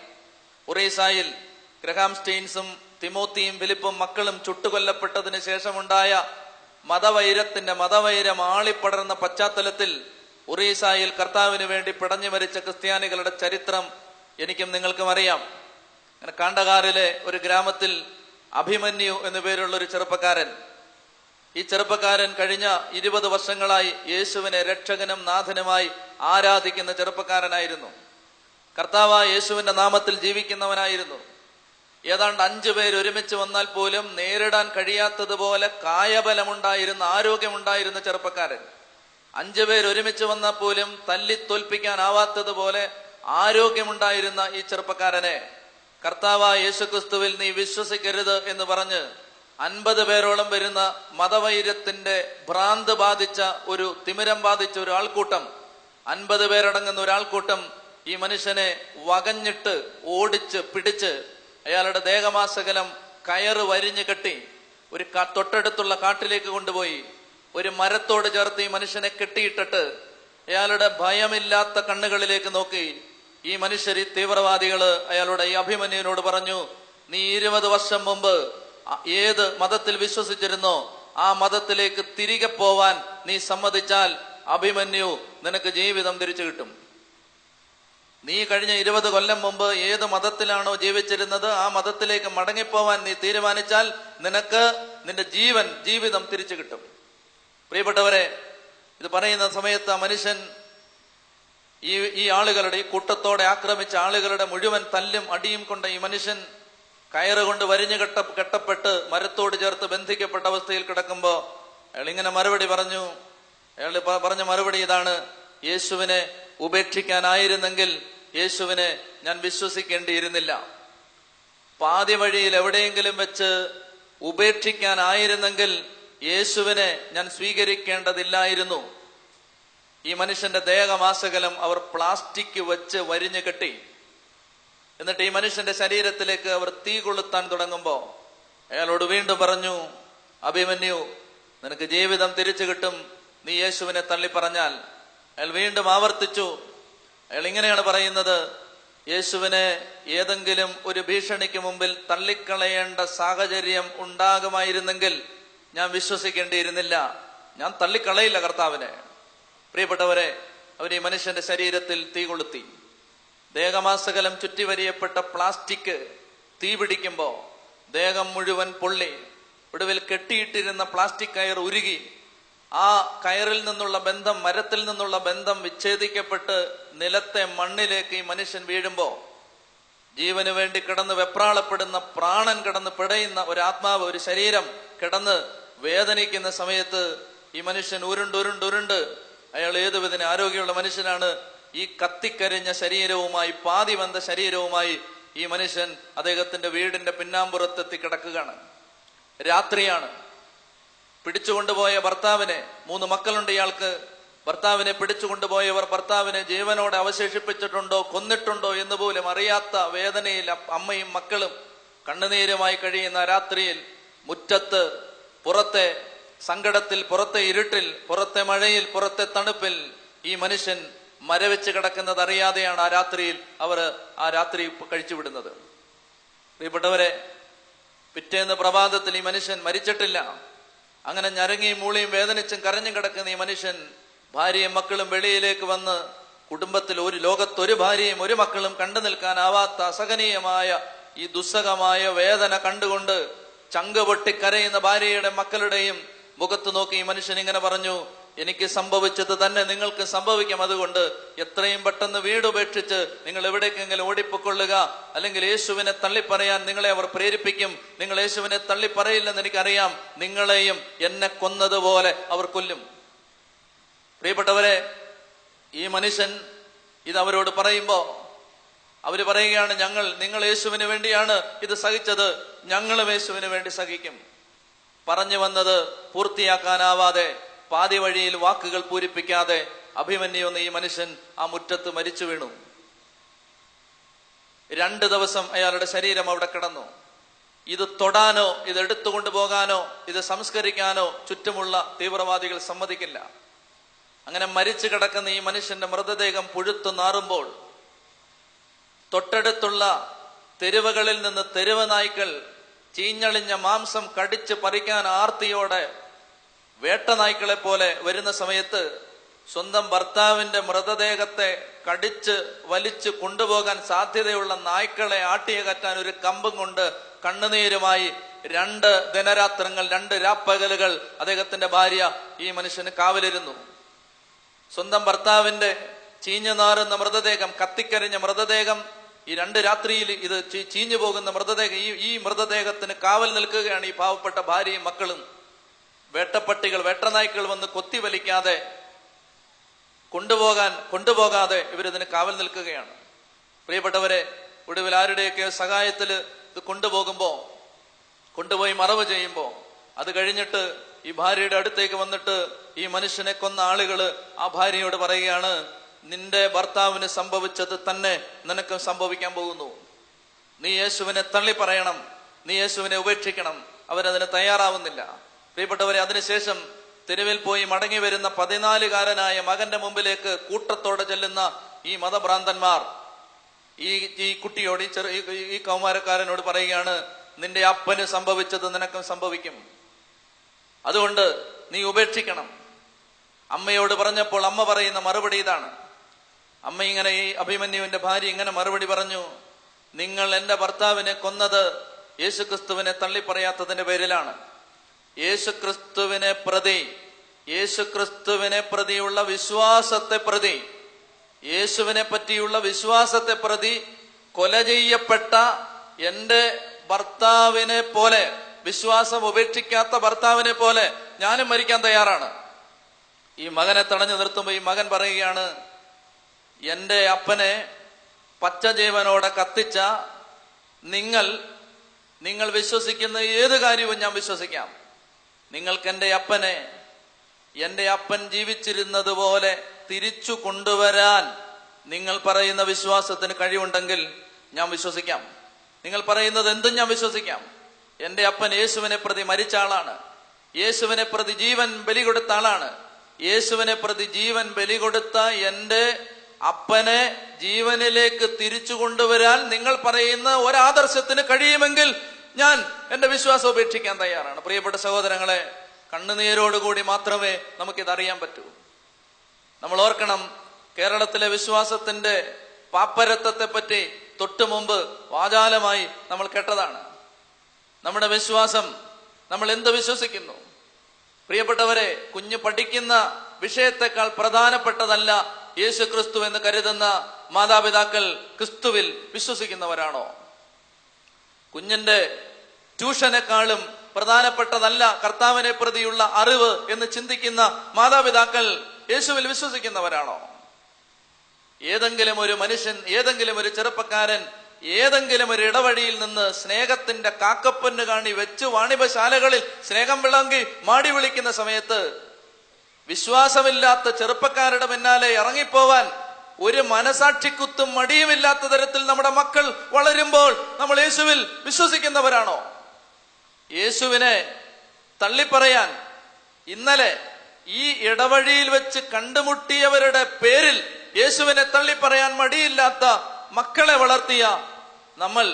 A: ഒറീസയിൽ ഗ്രഹാം സ്റ്റെയിൻസും തിമോത്തിയും ഫിലിപ്പും മക്കളും ചുട്ടുകൊല്ലപ്പെട്ടതിന് ശേഷമുണ്ടായ മതവൈരം ആളിപ്പടർന്ന പശ്ചാത്തലത്തിൽ ഒറീസയിൽ കർത്താവിന് വേണ്ടി പിടഞ്ഞു മരിച്ച ക്രിസ്ത്യാനികളുടെ ചരിത്രം എനിക്കും നിങ്ങൾക്കും അറിയാം. അങ്ങനെ കാണ്ഡഹാറിലെ ഒരു ഗ്രാമത്തിൽ അഭിമന്യു എന്നു പേരുള്ള ഒരു ചെറുപ്പക്കാരൻ, ഈ ചെറുപ്പക്കാരൻ കഴിഞ്ഞ 20 വർഷങ്ങളായി യേശുവിനെ രക്ഷകനും നാഥനുമായി ആരാധിക്കുന്ന ചെറുപ്പക്കാരനായിരുന്നു. കർത്താവായ യേശുവിന്റെ നാമത്തിൽ ജീവിക്കുന്നവനായിരുന്നു. ഏതാണ്ട് 5 പേര് ഒരുമിച്ച് വന്നാൽ പോലും നേരിടാൻ കഴിയാത്തതുപോലെ കായബലമുണ്ടായിരുന്ന, ആരോഗ്യമുണ്ടായിരുന്ന ചെറുപ്പക്കാരൻ. 5 പേര് ഒരുമിച്ച് വന്നാൽ പോലും തല്ലി തോൽപ്പിക്കാനാവാത്തതുപോലെ ആരോഗ്യമുണ്ടായിരുന്ന ഈ ചെറുപ്പക്കാരനെ കർത്താവായ യേശുക്രിസ്തുവിൽ നീ വിശ്വസിക്കരുത് എന്ന് പറഞ്ഞ് 50 പേരോളം വരുന്ന മതവൈര്യത്തിന്റെ ഭ്രാന്ത് ബാധിച്ച തിമിരം ബാധിച്ച ഒരു ആൾക്കൂട്ടം, 50 പേരടങ്ങുന്ന ഒരാൾക്കൂട്ടം ഈ മനുഷ്യനെ വകഞ്ഞിട്ട് ഓടിച്ച് പിടിച്ച് അയാളുടെ ദേഹമാസകലം കയറ് വരിഞ്ഞു കെട്ടി തൊട്ടടുത്തുള്ള കാട്ടിലേക്ക് കൊണ്ടുപോയി ഒരു മരത്തോട് ചേർത്ത് ഈ മനുഷ്യനെ കെട്ടിയിട്ടിട്ട് അയാളുടെ ഭയമില്ലാത്ത കണ്ണുകളിലേക്ക് നോക്കി ഈ മനുഷ്യർ, ഈ തീവ്രവാദികള് അയാളുടെ ഈ അഭിമന്യുവിനോട് പറഞ്ഞു, നീ 20 വർഷം മുമ്പ് ഏത് മതത്തിൽ വിശ്വസിച്ചിരുന്നോ ആ മതത്തിലേക്ക് തിരികെ പോവാൻ നീ സമ്മതിച്ചാൽ അഭിമന്യു നിനക്ക് ജീവിതം തിരിച്ചു കിട്ടും. നീ കഴിഞ്ഞ 20 കൊല്ലം മുമ്പ് ഏത് മതത്തിലാണോ ജീവിച്ചിരുന്നത് ആ മതത്തിലേക്ക് മടങ്ങിപ്പോവാൻ നീ തീരുമാനിച്ചാൽ നിനക്ക് നിന്റെ ജീവിതം തിരിച്ചു കിട്ടും. പ്രിയപ്പെട്ടവരെ, ഇത് പറയുന്ന സമയത്ത് ആ മനുഷ്യൻ ഈ ആളുകളുടെ, ഈ കൂട്ടത്തോടെ ആക്രമിച്ച ആളുകളുടെ മുഴുവൻ തല്ലും അടിയും കൊണ്ട് ഈ മനുഷ്യൻ കയറുകൊണ്ട് വരിഞ്ഞു കെട്ടപ്പെട്ട് മരത്തോട് ചേർത്ത് ബന്ധിക്കപ്പെട്ട അവസ്ഥയിൽ കിടക്കുമ്പോ അയാൾ ഇങ്ങനെ മറുപടി പറഞ്ഞു. അയാൾ പറഞ്ഞ മറുപടി ഇതാണ്: യേശുവിനെ ഉപേക്ഷിക്കാനായിരുന്നെങ്കിൽ യേശുവിനെ ഞാൻ വിശ്വസിക്കേണ്ടിയിരുന്നില്ല. പാതി വഴിയിൽ എവിടെയെങ്കിലും വെച്ച് ഉപേക്ഷിക്കാനായിരുന്നെങ്കിൽ യേശുവിനെ ഞാൻ സ്വീകരിക്കേണ്ടതില്ലായിരുന്നു. ഈ മനുഷ്യന്റെ ദേഹമാസകലം അവർ പ്ലാസ്റ്റിക് വെച്ച് വരിഞ്ഞു കെട്ടി. എന്നിട്ട് ഈ മനുഷ്യന്റെ ശരീരത്തിലേക്ക് അവർ തീ കൊളുത്താൻ തുടങ്ങുമ്പോ അയാളോട് വീണ്ടും പറഞ്ഞു, അഭിമന്യു നിനക്ക് ജീവിതം തിരിച്ചു കിട്ടും നീ യേശുവിനെ തള്ളി പറഞ്ഞാൽ. അയാൾ വീണ്ടും ആവർത്തിച്ചു. അയാൾ ഇങ്ങനെയാണ് പറയുന്നത്: യേശുവിനെ ഏതെങ്കിലും ഒരു ഭീഷണിക്ക് മുമ്പിൽ തള്ളിക്കളയേണ്ട സാഹചര്യം ഉണ്ടാകുമായിരുന്നെങ്കിൽ ഞാൻ വിശ്വസിക്കേണ്ടിയിരുന്നില്ല. ഞാൻ തള്ളിക്കളയില്ല കർത്താവിനെ. പ്രിയപ്പെട്ടവരെ, അവർ ഈ മനുഷ്യന്റെ ശരീരത്തിൽ തീ കൊളുത്തി. ദേഹമാസകലം ചുറ്റിവരിയപ്പെട്ട പ്ലാസ്റ്റിക് തീ പിടിക്കുമ്പോ ദേഹം മുഴുവൻ പൊള്ളി. ഒടുവിൽ കെട്ടിയിട്ടിരുന്ന പ്ലാസ്റ്റിക് കയർ ഉരുകി. ആ കയറിൽ നിന്നുള്ള ബന്ധം, മരത്തിൽ നിന്നുള്ള ബന്ധം വിച്ഛേദിക്കപ്പെട്ട് നിലത്തെ മണ്ണിലേക്ക് ഈ മനുഷ്യൻ വീഴുമ്പോ ജീവന് വേണ്ടി കിടന്ന് വെപ്രാളപ്പെടുന്ന, പ്രാണൻ കിടന്ന് പിടയുന്ന ഒരു ആത്മാവ്, ഒരു ശരീരം കിടന്ന് വേദനിക്കുന്ന സമയത്ത് ഈ മനുഷ്യൻ ഉരുണ്ട് അയാൾ ഏതുവിധന ആരോഗ്യമുള്ള മനുഷ്യനാണ്. ഈ കത്തിക്കരിഞ്ഞ ശരീരവുമായി, പാതി വന്ന ശരീരവുമായി ഈ മനുഷ്യൻ അദ്ദേഹത്തിന്റെ വീടിന്റെ പിന്നാമ്പുറത്തെത്തി കിടക്കുകയാണ്. രാത്രിയാണ്. പിടിച്ചുകൊണ്ടുപോയ ഭർത്താവിനെ, 3 മക്കളുണ്ട് ഇയാൾക്ക്. ഭർത്താവിനെ പിടിച്ചുകൊണ്ടുപോയവർ ഭർത്താവിനെ ജീവനോടെ അവശേഷിപ്പിച്ചിട്ടുണ്ടോ, കൊന്നിട്ടുണ്ടോ എന്ന് പോലും അറിയാത്ത വേദനയിൽ അമ്മയും മക്കളും കണ്ണുനീരുമായി കഴിയുന്ന രാത്രിയിൽ മുറ്റത്ത്, പുറത്തെ സങ്കടത്തിൽ, പുറത്തെ ഇരുട്ടിൽ, പുറത്തെ മഴയിൽ, പുറത്തെ തണുപ്പിൽ ഈ മനുഷ്യൻ മരവിച്ച് കിടക്കുന്നത് അറിയാതെയാണ് അവർ ആ രാത്രി കഴിച്ചുവിടുന്നത്. പ്രിയപ്പെട്ടവരെ, പിറ്റേന്ന് പ്രഭാതത്തിൽ ഈ മനുഷ്യൻ മരിച്ചിട്ടില്ല. അങ്ങനെ ഞരങ്ങിയും മൂളിയും വേദനിച്ചും കരഞ്ഞും കിടക്കുന്ന ഈ മനുഷ്യൻ, ഭാര്യയും മക്കളും വെളിയിലേക്ക് വന്ന്, കുടുംബത്തിൽ ലോകത്തൊരു ഭാര്യയും ഒരു മക്കളും കണ്ടു നിൽക്കാനാവാത്ത അസഹനീയമായ ഈ ദുസ്സഹമായ വേദന കണ്ടുകൊണ്ട് ചങ്ക് പൊട്ടി കരയുന്ന ഭാര്യയുടെ മക്കളുടെയും മുഖത്ത് നോക്കി ഈ മനുഷ്യൻ ഇങ്ങനെ പറഞ്ഞു: എനിക്ക് സംഭവിച്ചത് തന്നെ നിങ്ങൾക്ക് സംഭവിക്കാം. അതുകൊണ്ട് എത്രയും പെട്ടെന്ന് വീട് ഉപേക്ഷിച്ച് നിങ്ങൾ എവിടേക്കെങ്കിലും ഓടിപ്പൊക്കൊള്ളുക. അല്ലെങ്കിൽ യേശുവിനെ തള്ളിപ്പറയാൻ നിങ്ങളെ അവർ പ്രേരിപ്പിക്കും. നിങ്ങൾ യേശുവിനെ തള്ളിപ്പറയില്ലെന്ന് എനിക്കറിയാം. നിങ്ങളെയും എന്നെ കൊന്നതുപോലെ അവർ കൊല്ലും. പ്രിയപ്പെട്ടവരെ, ഈ മനുഷ്യൻ ഇത് അവരോട് പറയുമ്പോ അവര് പറയുകയാണ്, നിങ്ങൾ യേശുവിന് വേണ്ടിയാണ് ഇത് സഹിച്ചത്, ഞങ്ങളും യേശുവിന് വേണ്ടി സഹിക്കും. പറഞ്ഞു വന്നത് പൂർത്തിയാക്കാനാവാതെ, പാതി വഴിയിൽ വാക്കുകൾ പൂരിപ്പിക്കാതെ അഭിമന്യുവെന്ന് ഈ മനുഷ്യൻ ആ മുറ്റത്ത് മരിച്ചു വീണു. 2 ദിവസം അയാളുടെ ശരീരം അവിടെ കിടന്നു. ഇത് തൊടാനോ, ഇത് എടുത്തുകൊണ്ടു പോകാനോ, ഇത് സംസ്കരിക്കാനോ ചുറ്റുമുള്ള തീവ്രവാദികൾ സമ്മതിക്കില്ല. അങ്ങനെ മരിച്ചു കിടക്കുന്ന ഈ മനുഷ്യന്റെ മൃതദേഹം പുഴുത്തു നാറുമ്പോൾ തൊട്ടടുത്തുള്ള തെരുവുകളിൽ നിന്ന് തെരുവ് നായ്ക്കൾ ചീഞ്ഞളിഞ്ഞ മാംസം കടിച്ച് പറിക്കാൻ ആർത്തിയോടെ വേട്ടനായ്ക്കളെ പോലെ വരുന്ന സമയത്ത് സ്വന്തം ഭർത്താവിന്റെ മൃതദേഹത്തെ കടിച്ച് വലിച്ചു കൊണ്ടുപോകാൻ സാധ്യതയുള്ള നായ്ക്കളെ ആട്ടിയകറ്റാൻ ഒരു കമ്പും കൊണ്ട് കണ്ണുനീരുമായി 2 ദിനരാത്രങ്ങൾ, 2 രാപ്പകലുകൾ അദ്ദേഹത്തിന്റെ ഭാര്യ ഈ മനുഷ്യന് കാവലിരുന്നു. സ്വന്തം ഭർത്താവിന്റെ ചീഞ്ഞു നാറുന്ന മൃതദേഹം, കത്തിക്കരിഞ്ഞ മൃതദേഹം, ഈ 2 രാത്രിയിൽ ഇത് ചീഞ്ഞു പോകുന്ന മൃതദേഹം, ഈ മൃതദേഹത്തിന് കാവൽ നിൽക്കുകയാണ് ഈ പാവപ്പെട്ട ഭാര്യയും മക്കളും. വേട്ടപ്പട്ടികൾ, വേട്ടനായ്ക്കൾ വന്ന് കൊത്തി വലിക്കാതെ, കൊണ്ടുപോകാതെ ഇവരിതിന് കാവൽ നിൽക്കുകയാണ്. പ്രിയപ്പെട്ടവരെ, ഒടുവിൽ ആരുടെയൊക്കെ സഹായത്തിൽ ഇത് കൊണ്ടുപോയി മറവ് ചെയ്യുമ്പോ അത് കഴിഞ്ഞിട്ട് ഈ ഭാര്യയുടെ അടുത്തേക്ക് വന്നിട്ട് ഈ മനുഷ്യനെ കൊന്ന ആളുകള് ആ ഭാര്യയോട് പറയുകയാണ്, നിന്റെ ഭർത്താവിന് സംഭവിച്ചത് തന്നെ നിനക്ക് സംഭവിക്കാൻ പോകുന്നു. നീ യേശുവിനെ തള്ളി പറയണം, നീ യേശുവിനെ ഉപേക്ഷിക്കണം. അവരതിന് തയ്യാറാവുന്നില്ല. പ്രിയപ്പെട്ടവരെ, അതിനുശേഷം തെരുവിൽ പോയി മടങ്ങി വരുന്ന 14-കാരനായ മകന്റെ മുമ്പിലേക്ക് കൂട്ടത്തോടെ ചെല്ലുന്ന ഈ മതഭ്രാന്തന്മാർ ഈ കുട്ടിയോട്, ഈ കൗമാരക്കാരനോട് പറയുകയാണ്, നിന്റെ അപ്പന് സംഭവിച്ചത് നിനക്കും സംഭവിക്കും, അതുകൊണ്ട് നീ ഉപേക്ഷിക്കണം. അമ്മയോട് പറഞ്ഞപ്പോൾ അമ്മ പറയുന്ന മറുപടി ഇതാണ്. അമ്മ ഇങ്ങനെ, ഈ അഭിമന്യുവിന്റെ ഭാര്യ ഇങ്ങനെ മറുപടി പറഞ്ഞു, നിങ്ങൾ എന്റെ ഭർത്താവിനെ കൊന്നത് യേശുക്രിസ്തുവിനെ തള്ളിപ്പറയാത്തതിന്റെ പേരിലാണ്. യേശുക്രിസ്തുവിനെ പ്രതിയുള്ള വിശ്വാസത്തെ പ്രതി, യേശുവിനെ പറ്റിയുള്ള വിശ്വാസത്തെ പ്രതി കൊല ചെയ്യപ്പെട്ട എന്റെ ഭർത്താവിനെ പോലെ, വിശ്വാസം ഉപേക്ഷിക്കാത്ത ഭർത്താവിനെ പോലെ ഞാനും മരിക്കാൻ തയ്യാറാണ്. ഈ മകനെ തടഞ്ഞു നിർത്തുമ്പോൾ ഈ മകൻ പറയുകയാണ്, എന്റെ അപ്പനെ പച്ചജീവനോടെ കത്തിച്ച നിങ്ങൾ വിശ്വസിക്കുന്ന ഏത് കാര്യവും ഞാൻ വിശ്വസിക്കാം. നിങ്ങൾക്ക് എന്റെ അപ്പൻ ജീവിച്ചിരുന്നത് പോലെ തിരിച്ചു കൊണ്ടുവരാൻ നിങ്ങൾ പറയുന്ന വിശ്വാസത്തിന് കഴിവുണ്ടെങ്കിൽ ഞാൻ വിശ്വസിക്കാം. നിങ്ങൾ പറയുന്നത് എന്തും ഞാൻ വിശ്വസിക്കാം. എന്റെ അപ്പൻ യേശുവിനെ പ്രതി മരിച്ച ആളാണ്, യേശുവിനെ പ്രതി ജീവൻ ബലി കൊടുത്ത ആളാണ്. യേശുവിനെ പ്രതി ജീവൻ ബലി കൊടുത്ത എന്റെ അപ്പനെ ജീവനിലേക്ക് തിരിച്ചു കൊണ്ടുവരാൻ നിങ്ങൾ പറയുന്ന ഒരാദർശത്തിന് കഴിയുമെങ്കിൽ ഞാൻ എന്റെ വിശ്വാസം ഉപേക്ഷിക്കാൻ തയ്യാറാണ്. പ്രിയപ്പെട്ട സഹോദരങ്ങളെ, കണ്ണുനീരോടുകൂടി മാത്രമേ നമുക്കിതറിയാൻ പറ്റൂ. നമ്മൾ ഓർക്കണം, കേരളത്തിലെ വിശ്വാസത്തിന്റെ പാപ്പരത്വത്തെ പറ്റി തൊട്ടു മുമ്പ് വാചാലമായി നമ്മൾ കേട്ടതാണ്. നമ്മുടെ വിശ്വാസം, നമ്മൾ എന്ത് വിശ്വസിക്കുന്നു? പ്രിയപ്പെട്ടവരെ, കുഞ്ഞ് പഠിക്കുന്ന വിഷയത്തെക്കാൾ പ്രധാനപ്പെട്ടതല്ല യേശു ക്രിസ്തു എന്ന് കരുതുന്ന മാതാപിതാക്കൾ ക്രിസ്തുവിൽ വിശ്വസിക്കുന്നവരാണോ? കുഞ്ഞിന്റെ ട്യൂഷനേക്കാളും പ്രധാനപ്പെട്ടതല്ല കർത്താവിനെ പ്രതിയുള്ള അറിവ് എന്ന് ചിന്തിക്കുന്ന മാതാപിതാക്കൾ യേശുവിൽ വിശ്വസിക്കുന്നവരാണോ? ഏതെങ്കിലും ഒരു മനുഷ്യൻ, ഏതെങ്കിലും ഒരു ചെറുപ്പക്കാരൻ ഏതെങ്കിലും ഒരു ഇടവഴിയിൽ നിന്ന് സ്നേഹത്തിന്റെ കാക്കപ്പൊന്ന് കാണി വെച്ച് വാണിഭശാലകളിൽ സ്നേഹം വിളങ്ങി മാടി വിളിക്കുന്ന സമയത്ത് വിശ്വാസമില്ലാത്ത ചെറുപ്പക്കാരുടെ പിന്നാലെ ഇറങ്ങിപ്പോവാൻ ഒരു മനസാക്ഷിക്കുത്തും മടിയുമില്ലാത്ത തരത്തിൽ നമ്മുടെ മക്കൾ വളരുമ്പോൾ നമ്മൾ യേശുവിൽ വിശ്വസിക്കുന്നവരാണോ? യേശുവിനെ തള്ളിപ്പറയാൻ ഇന്നലെ ഈ ഇടവഴിയിൽ വെച്ച് കണ്ടുമുട്ടിയവരുടെ പേരിൽ യേശുവിനെ തള്ളിപ്പറയാൻ മടിയില്ലാത്ത മക്കളെ വളർത്തിയ നമ്മൾ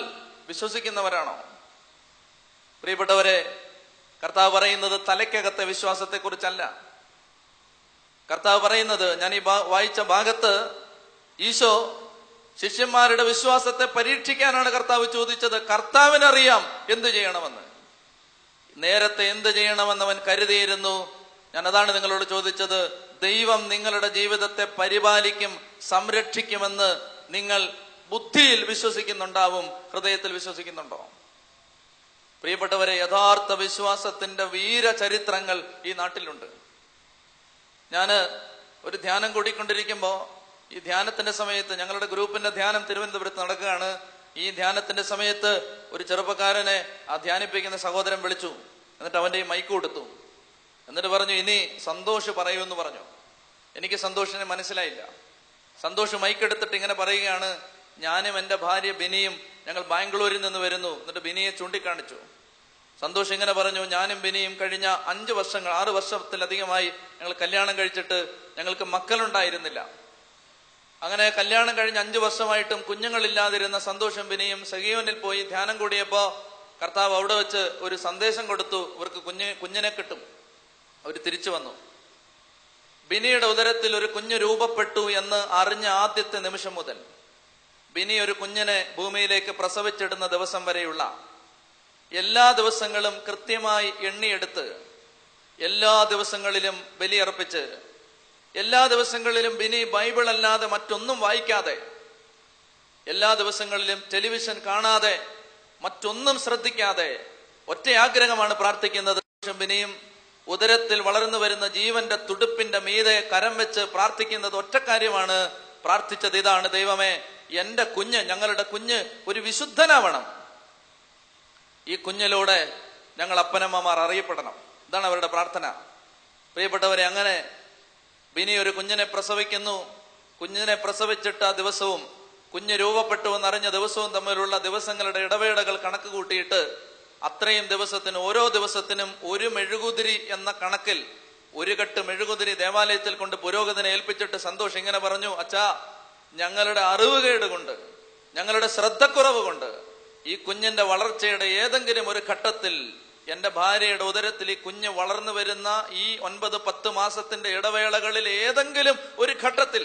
A: വിശ്വസിക്കുന്നവരാണോ? പ്രിയപ്പെട്ടവരെ, കർത്താവ് പറയുന്നത് തലയ്ക്കകത്തെ വിശ്വാസത്തെ കുറിച്ചല്ല. കർത്താവ് പറയുന്നത്, ഞാൻ ഈ വായിച്ച ഭാഗത്ത് ഈശോ ശിഷ്യന്മാരുടെ വിശ്വാസത്തെ പരീക്ഷിക്കാനാണ് കർത്താവ് ചോദിച്ചത്. കർത്താവിനറിയാം എന്ത് ചെയ്യണമെന്ന്. നേരത്തെ എന്ത് ചെയ്യണമെന്ന് അവൻ കരുതിയിരുന്നു. ഞാൻ അതാണ് നിങ്ങളോട് ചോദിച്ചത്. ദൈവം നിങ്ങളുടെ ജീവിതത്തെ പരിപാലിക്കും, സംരക്ഷിക്കുമെന്ന് നിങ്ങൾ ബുദ്ധിയിൽ വിശ്വസിക്കുന്നുണ്ടാവും, ഹൃദയത്തിൽ വിശ്വസിക്കുന്നുണ്ടോ? പ്രിയപ്പെട്ടവരെ, യഥാർത്ഥ വിശ്വാസത്തിന്റെ വീരചരിത്രങ്ങൾ ഈ നാട്ടിലുണ്ട്. ഞാന് ഒരു ധ്യാനം കൂടിക്കൊണ്ടിരിക്കുമ്പോ, ഈ ധ്യാനത്തിന്റെ സമയത്ത്, ഞങ്ങളുടെ ഗ്രൂപ്പിന്റെ ധ്യാനം തിരുവനന്തപുരത്ത് നടക്കുകയാണ്. ഈ ധ്യാനത്തിന്റെ സമയത്ത് ഒരു ചെറുപ്പക്കാരനെ ആ ധ്യാനിപ്പിക്കുന്ന സഹോദരൻ വിളിച്ചു. എന്നിട്ട് അവന്റെ ഈ മൈക്ക് കൊടുത്തു. എന്നിട്ട് പറഞ്ഞു, ഇനി സന്തോഷ് പറയുമെന്ന് പറഞ്ഞു. എനിക്ക് സന്തോഷിനെ മനസ്സിലായില്ല. സന്തോഷ് മൈക്ക് എടുത്തിട്ട് ഇങ്ങനെ പറയുകയാണ്, ഞാനും എന്റെ ഭാര്യ ബിനിയും ഞങ്ങൾ ബാംഗ്ലൂരിൽ നിന്ന് വരുന്നു. എന്നിട്ട് ബിനിയെ ചൂണ്ടിക്കാണിച്ചു. സന്തോഷ് ഇങ്ങനെ പറഞ്ഞു, ഞാനും ബിനിയും കഴിഞ്ഞ 6 വർഷത്തിലധികമായി ഞങ്ങൾ കല്യാണം കഴിച്ചിട്ട് ഞങ്ങൾക്ക് മക്കളുണ്ടായിരുന്നില്ല. അങ്ങനെ കല്യാണം കഴിഞ്ഞ് 5 വർഷമായിട്ടും കുഞ്ഞുങ്ങളില്ലാതിരുന്ന സന്തോഷം ബിനിയും സഹീവനിൽ പോയി ധ്യാനം കൂടിയപ്പോ കർത്താവ് അവിടെ വെച്ച് ഒരു സന്ദേശം കൊടുത്തു, ഇവർക്ക് കുഞ്ഞിനെ കിട്ടും. അവർ തിരിച്ചു വന്നു. ബിനിയുടെ ഉദരത്തിൽ ഒരു കുഞ്ഞ് രൂപപ്പെട്ടു എന്ന് അറിഞ്ഞ ആദ്യത്തെ നിമിഷം മുതൽ ബിനി ഒരു കുഞ്ഞിനെ ഭൂമിയിലേക്ക് പ്രസവിച്ചിടുന്ന ദിവസം വരെയുള്ള എല്ലാ ദിവസങ്ങളും കൃത്യമായി എണ്ണിയെടുത്ത്, എല്ലാ ദിവസങ്ങളിലും ബലിയർപ്പിച്ച്, എല്ലാ ദിവസങ്ങളിലും ബിനി ബൈബിൾ അല്ലാതെ മറ്റൊന്നും വായിക്കാതെ, എല്ലാ ദിവസങ്ങളിലും ടെലിവിഷൻ കാണാതെ, മറ്റൊന്നും ശ്രദ്ധിക്കാതെ ഒറ്റ ആഗ്രഹമാണ് പ്രാർത്ഥിക്കുന്നത്. ബിനിയും ഉദരത്തിൽ വളർന്നു വരുന്ന ജീവന്റെ തുടുപ്പിന്റെ മീതെ കരം വെച്ച് പ്രാർത്ഥിക്കുന്നത് ഒറ്റ കാര്യമാണ്. പ്രാർത്ഥിച്ചത് ഇതാണ്, ദൈവമേ, എന്റെ കുഞ്ഞ്, ഞങ്ങളുടെ കുഞ്ഞ് ഒരു വിശുദ്ധനാവണം. ഈ കുഞ്ഞിലൂടെ ഞങ്ങൾ അപ്പനമ്മമാർ അറിയപ്പെടണം. ഇതാണ് അവരുടെ പ്രാർത്ഥന. പ്രിയപ്പെട്ടവരെ, അങ്ങനെ ബിനി ഒരു കുഞ്ഞിനെ പ്രസവിക്കുന്നു. കുഞ്ഞിനെ പ്രസവിച്ചിട്ട് ആ ദിവസവും കുഞ്ഞ് രൂപപ്പെട്ടു എന്നറിഞ്ഞ ദിവസവും തമ്മിലുള്ള ദിവസങ്ങളുടെ ഇടവേളകൾ കണക്ക് കൂട്ടിയിട്ട് അത്രയും ദിവസത്തിന് ഓരോ ദിവസത്തിനും ഒരു മെഴുകുതിരി എന്ന കണക്കിൽ ഒരു കെട്ട് മെഴുകുതിരി ദേവാലയത്തിൽ കൊണ്ട് പുരോഹിതനെ ഏൽപ്പിച്ചിട്ട് സന്തോഷ് ഇങ്ങനെ പറഞ്ഞു, അച്ഛാ, ഞങ്ങളുടെ അറിവുകേട് കൊണ്ട്, ഞങ്ങളുടെ ശ്രദ്ധക്കുറവ് കൊണ്ട് ഈ കുഞ്ഞിന്റെ വളർച്ചയുടെ ഏതെങ്കിലും ഒരു ഘട്ടത്തിൽ എന്റെ ഭാര്യയുടെ ഉദരത്തിൽ ഈ കുഞ്ഞ് വളർന്നു വരുന്ന ഈ 9-10 മാസത്തിന്റെ ഇടവേളകളിൽ ഏതെങ്കിലും ഒരു ഘട്ടത്തിൽ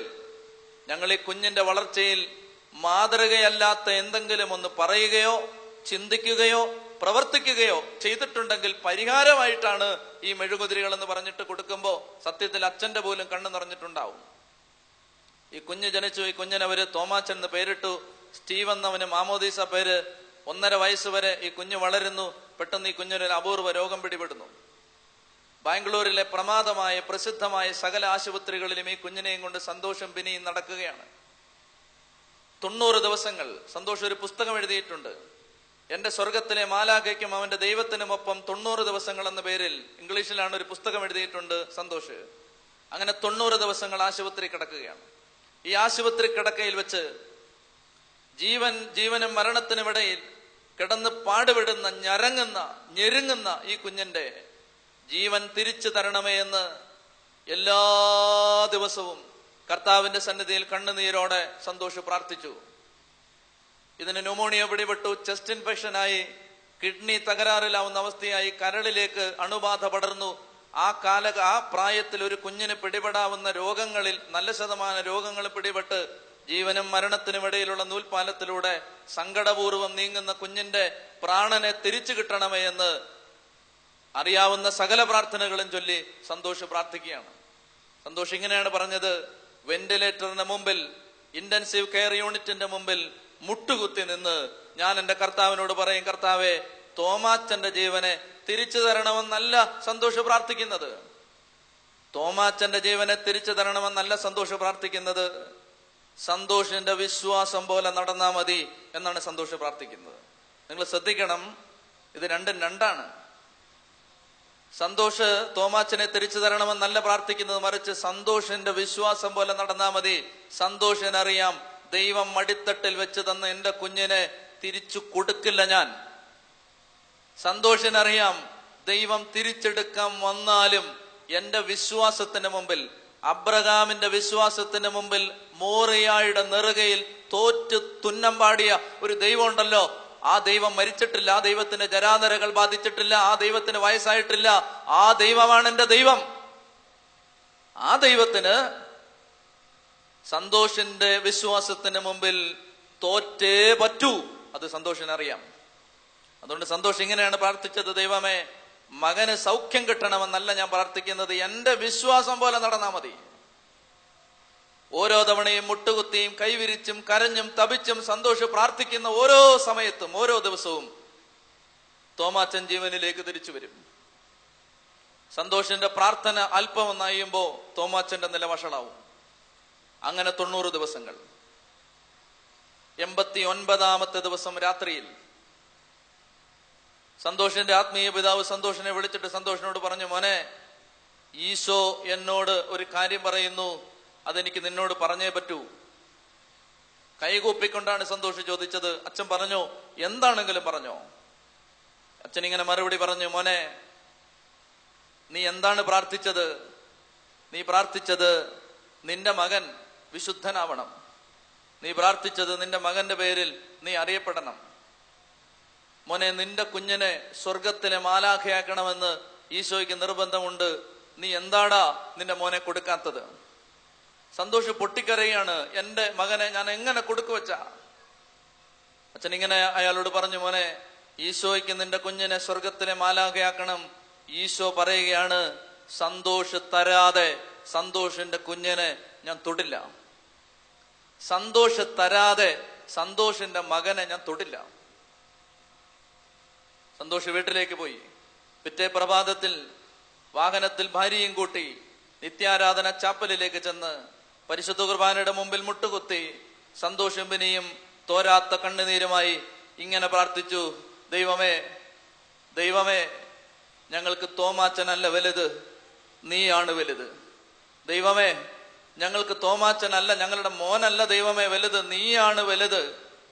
A: ഞങ്ങൾ ഈ കുഞ്ഞിന്റെ വളർച്ചയിൽ മാതൃകയല്ലാത്ത എന്തെങ്കിലും ഒന്ന് പറയുകയോ ചിന്തിക്കുകയോ പ്രവർത്തിക്കുകയോ ചെയ്തിട്ടുണ്ടെങ്കിൽ പരിഹാരമായിട്ടാണ് ഈ മെഴുകുതിരികൾ എന്ന് പറഞ്ഞിട്ട് കൊടുക്കുമ്പോ സത്യത്തിൽ അച്ഛന്റെ പോലും കണ്ണു നിറഞ്ഞിട്ടുണ്ടാവും. ഈ കുഞ്ഞ് ജനിച്ചു. ഈ കുഞ്ഞിന് അവര് തോമാച്ചൻ എന്ന് പേരിട്ടു. സ്റ്റീവ് എന്നവന് മാമോദീസ പേര്. 1.5 വയസ്സ് വരെ ഈ കുഞ്ഞ് വളരുന്നു. പെട്ടെന്ന് ഈ കുഞ്ഞിനൊരു അപൂർവ രോഗം പിടിപെടുന്നു. ബാംഗ്ലൂരിലെ പ്രമാദമായ പ്രസിദ്ധമായ സകല ആശുപത്രികളിലും ഈ കുഞ്ഞിനെയും കൊണ്ട് സന്തോഷം പിന്നെയും നടക്കുകയാണ്. 90 ദിവസങ്ങൾ. സന്തോഷം ഒരു പുസ്തകം എഴുതിയിട്ടുണ്ട്. എന്റെ സ്വർഗത്തിലെ മാലാഖയ്ക്കും അവന്റെ ദൈവത്തിനുമൊപ്പം 90 ദിവസങ്ങൾ എന്ന പേരിൽ ഇംഗ്ലീഷിലാണ് ഒരു പുസ്തകം എഴുതിയിട്ടുണ്ട് സന്തോഷ്. അങ്ങനെ 90 ദിവസങ്ങൾ ആശുപത്രി കിടക്കുകയാണ്. ഈ ആശുപത്രി കിടക്കയിൽ വെച്ച് ജീവനും മരണത്തിനുമിടയിൽ കിടന്ന് പാടുപെടുന്ന ഞെരുങ്ങുന്ന ഈ കുഞ്ഞിന്റെ ജീവൻ തിരിച്ചു തരണമേ എന്ന് എല്ലാ ദിവസവും കർത്താവിന്റെ സന്നിധിയിൽ കണ്ണുനീരോടെ സന്തോഷ് പ്രാർത്ഥിച്ചു. ഇതിന് ന്യൂമോണിയ പിടിപെട്ടു, ചെസ്റ്റ് ഇൻഫെക്ഷനായി, കിഡ്നി തകരാറിലാവുന്ന അവസ്ഥയായി, കരളിലേക്ക് അണുബാധ പടർന്നു. ആ പ്രായത്തിൽ ഒരു കുഞ്ഞിന് പിടിപെടാവുന്ന രോഗങ്ങളിൽ നല്ല ശതമാനം രോഗങ്ങൾ പിടിപെട്ട് ജീവനും മരണത്തിനും ഇടയിലുള്ള നൂൽപാലത്തിലൂടെ സങ്കടപൂർവ്വം നീങ്ങുന്ന കുഞ്ഞിന്റെ പ്രാണനെ തിരിച്ചു കിട്ടണമേ എന്ന് അറിയാവുന്ന സകല പ്രാർത്ഥനകളും ചൊല്ലി സന്തോഷ് പ്രാർത്ഥിക്കുകയാണ്. സന്തോഷ് ഇങ്ങനെയാണ് പറഞ്ഞത്: വെന്റിലേറ്ററിന് മുമ്പിൽ, ഇന്റൻസീവ് കെയർ യൂണിറ്റിന്റെ മുമ്പിൽ മുട്ടുകുത്തി നിന്ന് ഞാൻ എന്റെ കർത്താവിനോട് പറയും, കർത്താവേ, തോമാച്ചന്റെ ജീവനെ തിരിച്ചു തരണമെന്നല്ല സന്തോഷ് പ്രാർത്ഥിക്കുന്നത്. തോമാച്ചന്റെ ജീവനെ തിരിച്ചു തരണമെന്നല്ല സന്തോഷ് പ്രാർത്ഥിക്കുന്നത്. സന്തോഷിന്റെ വിശ്വാസം പോലെ നടന്നാ മതി എന്നാണ് സന്തോഷ് പ്രാർത്ഥിക്കുന്നത്. നിങ്ങൾ ശ്രദ്ധിക്കണം, ഇത് രണ്ടാണ്. സന്തോഷ് തോമാച്ചനെ തിരിച്ചു തരണമെന്നല്ല പ്രാർത്ഥിക്കുന്നത്, മറിച്ച് സന്തോഷിന്റെ വിശ്വാസം പോലെ നടന്നാ മതി. സന്തോഷിനറിയാം, ദൈവം മടിത്തട്ടിൽ വെച്ച് തന്ന എന്റെ കുഞ്ഞിനെ തിരിച്ചു കൊടുക്കില്ല ഞാൻ. സന്തോഷിനറിയാം, ദൈവം തിരിച്ചെടുക്കാൻ വന്നാലും എന്റെ വിശ്വാസത്തിന് മുമ്പിൽ, അബ്രഹാമിന്റെ വിശ്വാസത്തിന് മുമ്പിൽ മോറിയായുടെ നെറുകയിൽ തോറ്റ് തുന്നം പാടിയ ഒരു ദൈവം ഉണ്ടല്ലോ. ആ ദൈവം മരിച്ചിട്ടില്ല, ആ ദൈവത്തിന് ജരാനരകൾ ബാധിച്ചിട്ടില്ല, ആ ദൈവത്തിന് വയസ്സായിട്ടില്ല. ആ ദൈവമാണ് എന്റെ ദൈവം. ആ ദൈവത്തിന് സന്തോഷിന്റെ വിശ്വാസത്തിന് മുമ്പിൽ തോറ്റേ പറ്റൂ. അത് സന്തോഷിനറിയാം. അതുകൊണ്ട് സന്തോഷ് ഇങ്ങനെയാണ് പ്രാർത്ഥിച്ചത്: ദൈവമേ, മകന് സൗഖ്യം കിട്ടണമെന്നല്ല ഞാൻ പ്രാർത്ഥിക്കുന്നത്, എന്റെ വിശ്വാസം പോലെ നടന്നാ മതി. ഓരോ തവണയും മുട്ടുകുത്തിയും കൈവിരിച്ചും കരഞ്ഞും തപിച്ചും സന്തോഷ് പ്രാർത്ഥിക്കുന്ന ഓരോ സമയത്തും ഓരോ ദിവസവും തോമാച്ചൻ ജീവനിലേക്ക് തിരിച്ചു വരും. സന്തോഷിന്റെ പ്രാർത്ഥന അല്പം ഒന്നറിയുമ്പോ തോമാച്ചന്റെ നില വഷളാവും. അങ്ങനെ 90 ദിവസങ്ങൾ. 89ാമത്തെ ദിവസം രാത്രിയിൽ സന്തോഷിന്റെ ആത്മീയ പിതാവ് സന്തോഷിനെ വിളിച്ചിട്ട് സന്തോഷിനോട് പറഞ്ഞു, മോനെ, ഈശോ എന്നോട് ഒരു കാര്യം പറയുന്നു, അതെനിക്ക് നിന്നോട് പറഞ്ഞേ പറ്റൂ. കൈകൂപ്പിക്കൊണ്ടാണ് സന്തോഷ് ചോദിച്ചത്. അച്ഛൻ പറഞ്ഞു, എന്താണെങ്കിലും പറഞ്ഞോ. അച്ഛൻ ഇങ്ങനെ മറുപടി പറഞ്ഞു, മോനെ, നീ എന്താണ് പ്രാർത്ഥിച്ചത്? നീ പ്രാർത്ഥിച്ചത് നിന്റെ മകൻ വിശുദ്ധനാവണം. നീ പ്രാർത്ഥിച്ചത് നിന്റെ മകന്റെ പേരിൽ നീ അറിയപ്പെടണം. മോനെ, നിന്റെ കുഞ്ഞിനെ സ്വർഗത്തിലെ മാലാഖയാക്കണമെന്ന് ഈശോയ്ക്ക് നിർബന്ധമുണ്ട്. നീ എന്താടാ നിന്റെ മോനെ കൊടുക്കാത്തത്? സന്തോഷ് പൊട്ടിക്കരയാണ്. എന്റെ മകനെ ഞാൻ എങ്ങനെ കൊടുക്കുവച്ച? അച്ഛൻ ഇങ്ങനെ അയാളോട് പറഞ്ഞു, മോനെ, ഈശോയ്ക്ക് നിന്റെ കുഞ്ഞിനെ സ്വർഗത്തിലെ മാലാഖയാക്കണം. ഈശോ പറയുകയാണ്, സന്തോഷ് തരാതെ സന്തോഷിന്റെ കുഞ്ഞിനെ ഞാൻ തൊടില്ല. സന്തോഷ് തരാതെ സന്തോഷിന്റെ മകനെ ഞാൻ തൊടില്ല. സന്തോഷ് വീട്ടിലേക്ക് പോയി. പിറ്റേ പ്രഭാതത്തിൽ വാഹനത്തിൽ ഭാര്യയും കൂട്ടി നിത്യാരാധന ചാപ്പലിലേക്ക് ചെന്ന് പരിശുദ്ധ കുർബാനയുടെ മുമ്പിൽ മുട്ടുകുത്തി സന്തോഷം പിന്നെയും തോരാത്ത കണ്ണുനീരുമായി ഇങ്ങനെ പ്രാർത്ഥിച്ചു, ദൈവമേ, ദൈവമേ, ഞങ്ങൾക്ക് തോമാച്ചനല്ല വലുത്, നീയാണ് വലുത്. ദൈവമേ, ഞങ്ങൾക്ക് തോമാച്ചനല്ല, ഞങ്ങളുടെ മോനല്ല ദൈവമേ വലുത്, നീയാണ് വലുത്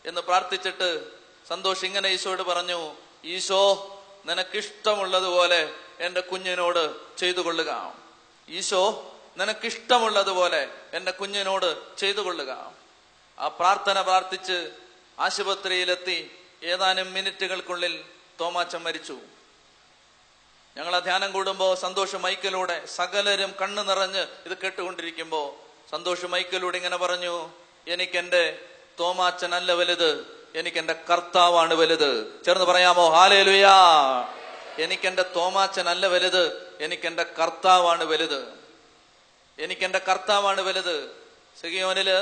A: എന്ന് പ്രാർത്ഥിച്ചിട്ട് സന്തോഷ് ഇങ്ങനെ ഈശോയോട് പറഞ്ഞു, ഈശോ, നിനക്കിഷ്ടമുള്ളതുപോലെ എന്റെ കുഞ്ഞിനോട് ചെയ്തു കൊള്ളുക. ഈശോ, നിനക്കിഷ്ടമുള്ളതുപോലെ എന്റെ കുഞ്ഞിനോട് ചെയ്തു കൊള്ളുക. ആ പ്രാർത്ഥന പ്രാർത്ഥിച്ച് ആശുപത്രിയിലെത്തി. ഏതാനും മിനിറ്റുകൾക്കുള്ളിൽ തോമാച്ചൻ മരിച്ചു. ഞങ്ങളെ ധ്യാനം കൂടുമ്പോ സന്തോഷ് മൈക്കിലൂടെ സകലരും കണ്ണു നിറഞ്ഞ് ഇത് കേട്ടുകൊണ്ടിരിക്കുമ്പോ സന്തോഷ് മൈക്കിലൂടെ ഇങ്ങനെ പറഞ്ഞു, എനിക്കെന്റെ തോമാച്ചനല്ല വലുത്, എനിക്കെന്റെ കർത്താവാണ് വലുത്. ചേർന്ന് പറയാമോ? ഹല്ലേലൂയ. എനിക്കെന്റെ തോമാച്ചനല്ല വലുത്, എനിക്കെന്റെ കർത്താവാണ് വലുത്, എനിക്കെന്റെ കർത്താവാണ് വലുത്. സിഗിയോനില്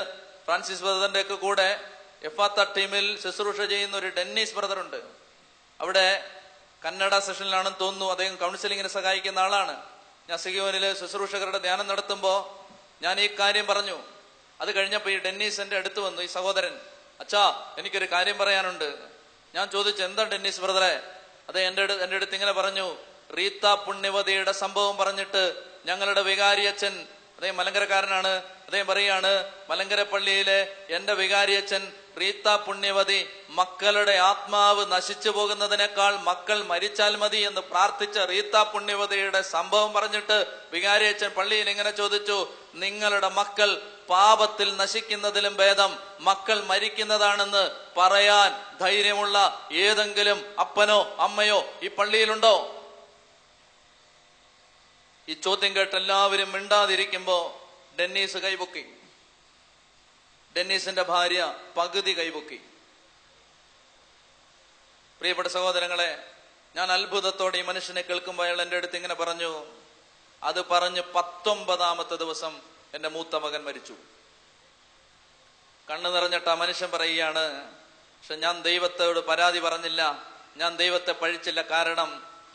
A: ഫ്രാൻസിസ് ബ്രദറിന്റെ ഒക്കെ കൂടെ എഫാത്ത ടീമിൽ ശുശ്രൂഷ ചെയ്യുന്ന ഒരു ഡെന്നീസ് ബ്രദർ ഉണ്ട്. അവിടെ കന്നഡ സെഷനിലാണെന്ന് തോന്നുന്നു. അദ്ദേഹം കൗൺസിലിങ്ങിന് സഹായിക്കുന്ന ആളാണ്. ഞാൻ സിഗിയോനില് ശുശ്രൂഷകരുടെ ധ്യാനം നടത്തുമ്പോ ഞാൻ ഈ കാര്യം പറഞ്ഞു. അത് കഴിഞ്ഞപ്പോ ഈ ഡെന്നീസ് എന്റെ അടുത്ത് വന്നു. ഈ സഹോദരൻ, അച്ഛാ, എനിക്കൊരു കാര്യം പറയാനുണ്ട്. ഞാൻ ചോദിച്ചു, എന്താ ഡെന്നീസ് ബ്രദറെ? അത് എന്റെ അടുത്ത് ഇങ്ങനെ പറഞ്ഞു, റീത്ത പുണ്യവതിയുടെ സംഭവം പറഞ്ഞിട്ട് ഞങ്ങളുടെ വികാരിയച്ഛൻ, അദ്ദേഹം മലങ്കരക്കാരനാണ്, അദ്ദേഹം പറയാണ്, മലങ്കര പള്ളിയിലെ എന്റെ വികാരിയച്ഛൻ റീത്ത പുണ്യവതി മക്കളുടെ ആത്മാവ് നശിച്ചു പോകുന്നതിനേക്കാൾ മക്കൾ മരിച്ചാൽ മതി എന്ന് പ്രാർത്ഥിച്ച റീത്ത പുണ്യവതിയുടെ സംഭവം പറഞ്ഞിട്ട് വികാരിയച്ഛൻ പള്ളിയിൽ ഇങ്ങനെ ചോദിച്ചു, നിങ്ങളുടെ മക്കൾ പാപത്തിൽ നശിക്കുന്നതിലും ഭേദം മക്കൾ മരിക്കുന്നതാണെന്ന് പറയാൻ ധൈര്യമുള്ള ഏതെങ്കിലും അപ്പനോ അമ്മയോ ഈ പള്ളിയിലുണ്ടോ? ഈ ചോദ്യം കേട്ട് എല്ലാവരും മിണ്ടാതിരിക്കുമ്പോ ഡെന്നീസ് കൈപൊക്കി. ഡെന്നീസിന്റെ ഭാര്യ പകുതി കൈപൊക്കി. പ്രിയപ്പെട്ട സഹോദരങ്ങളെ, ഞാൻ അത്ഭുതത്തോടെ ഈ മനുഷ്യനെ കേൾക്കുമ്പോൾ അയാൾ എന്റെ അടുത്ത് ഇങ്ങനെ പറഞ്ഞു, അത് പറഞ്ഞ് 19ാമത്തെ ദിവസം എന്റെ മൂത്ത മകൻ മരിച്ചു. കണ്ണു നിറഞ്ഞിട്ട് ആ മനുഷ്യൻ പറയുകയാണ്, പക്ഷെ ഞാൻ ദൈവത്തോട് പരാതി പറഞ്ഞില്ല, ഞാൻ ദൈവത്തെ പഴിച്ചില്ല. കാരണം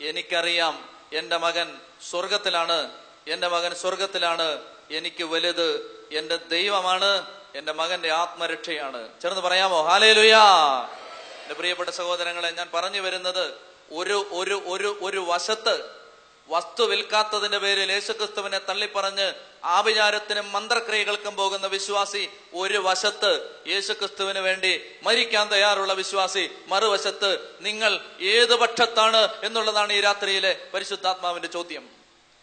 A: എനിക്കറിയാം എന്റെ മകൻ സ്വർഗത്തിലാണ്, എന്റെ മകൻ സ്വർഗത്തിലാണ്. എനിക്ക് വലുത് എന്റെ ദൈവമാണ്, എന്റെ മകന്റെ ആത്മരക്ഷയാണ്. ചേർന്ന് പറയാമോ? ഹല്ലേലൂയ. എന്റെ പ്രിയപ്പെട്ട സഹോദരങ്ങളെ, ഞാൻ പറഞ്ഞു വരുന്നത്, ഒരു വശത്ത് വസ്തു വിൽക്കാത്തതിന്റെ പേരിൽ യേശുക്രിസ്തുവിനെ തള്ളിപ്പറഞ്ഞ് ആഭിചാരത്തിനും മന്ത്രക്രിയകൾക്കും പോകുന്ന വിശ്വാസി ഒരു വശത്ത്, യേശുക്രിസ്തുവിന് വേണ്ടി മരിക്കാൻ തയ്യാറുള്ള വിശ്വാസി മറുവശത്ത്. നിങ്ങൾ ഏത് പക്ഷത്താണ് എന്നുള്ളതാണ് ഈ രാത്രിയിലെ പരിശുദ്ധാത്മാവിന്റെ ചോദ്യം.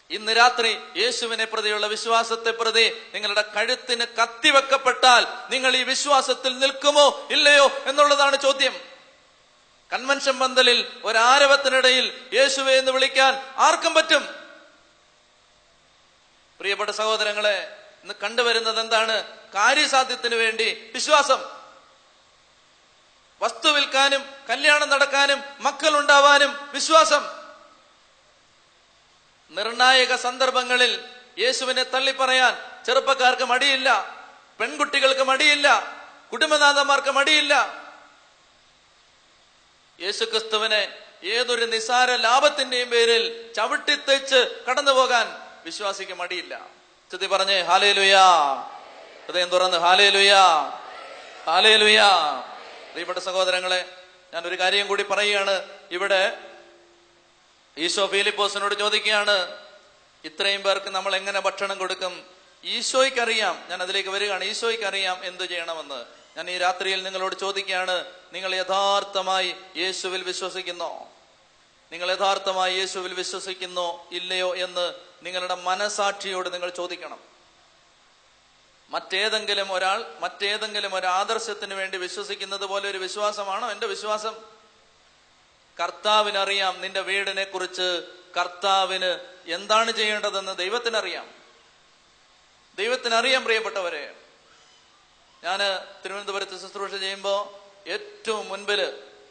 A: ഇന്ന് രാത്രി യേശുവിനെ പ്രതിയുള്ള വിശ്വാസത്തെ പ്രതി നിങ്ങളുടെ കഴുത്തിന് കത്തിവെക്കപ്പെട്ടാൽ നിങ്ങൾ ഈ വിശ്വാസത്തിൽ നിൽക്കുമോ ഇല്ലയോ എന്നുള്ളതാണ് ചോദ്യം. കൺവെൻഷൻ പന്തലിൽ ഒരാരവത്തിനിടയിൽ യേശുവെ എന്ന് വിളിക്കാൻ ആർക്കും പറ്റും. പ്രിയപ്പെട്ട സഹോദരങ്ങളെ, ഇന്ന് കണ്ടുവരുന്നത് എന്താണ്? കാര്യസാധ്യത്തിന് വേണ്ടി വിശ്വാസം. വസ്തു വിൽക്കാനും കല്യാണം നടക്കാനും മക്കൾ ഉണ്ടാവാനും വിശ്വാസം. നിർണായക സന്ദർഭങ്ങളിൽ യേശുവിനെ തള്ളിപ്പറയാൻ ചെറുപ്പക്കാർക്ക് മടിയില്ല, പെൺകുട്ടികൾക്ക് മടിയില്ല, കുടുംബനാഥന്മാർക്ക് മടിയില്ല. യേശുക്രിസ്തുവിനെ ഏതൊരു നിസാര ലാഭത്തിന്റെയും പേരിൽ ചവിട്ടിത്തേച്ച് കടന്നു പോകാൻ വിശ്വാസിക്ക് മടിയില്ല. ചെത്തി പറഞ്ഞേ ഹല്ലേലൂയാ. ഹൃദയം തുറന്ന് ഹല്ലേലൂയാ, ഹല്ലേലൂയാ. പ്രിയപ്പെട്ട സഹോദരങ്ങളെ, ഞാൻ ഒരു കാര്യം കൂടി പറയുകയാണ്. ഇവിടെ ഈശോ ഫിലിപ്പോസിനോട് ചോദിക്കുകയാണ്, ഇത്രയും പേർക്ക് നമ്മൾ എങ്ങനെ ഭക്ഷണം കൊടുക്കും? ഈശോയ്ക്കറിയാം, ഞാൻ അതിലേക്ക് വരികയാണ്, ഈശോയ്ക്കറിയാം എന്തു ചെയ്യണമെന്ന്. ഞാൻ ഈ രാത്രിയിൽ നിങ്ങളോട് ചോദിക്കുകയാണ്, നിങ്ങൾ യഥാർത്ഥമായി യേശുവിൽ വിശ്വസിക്കുന്നോ? നിങ്ങൾ യഥാർത്ഥമായി യേശുവിൽ വിശ്വസിക്കുന്നോ ഇല്ലയോ എന്ന് നിങ്ങളുടെ മനസാക്ഷിയോട് നിങ്ങൾ ചോദിക്കണം. മറ്റേതെങ്കിലും ഒരു ആദർശത്തിന് വേണ്ടി വിശ്വസിക്കുന്നത് പോലെ ഒരു വിശ്വാസമാണോ എന്റെ വിശ്വാസം? കർത്താവിനറിയാം നിന്റെ വീടിനെ കുറിച്ച്, കർത്താവിന് എന്താണ് ചെയ്യേണ്ടതെന്ന് ദൈവത്തിനറിയാം. ദൈവത്തിനറിയാം. പ്രിയപ്പെട്ടവരെ, ഞാന് തിരുവനന്തപുരത്ത് ശുശ്രൂഷ ചെയ്യുമ്പോ ഏറ്റവും മുൻപില്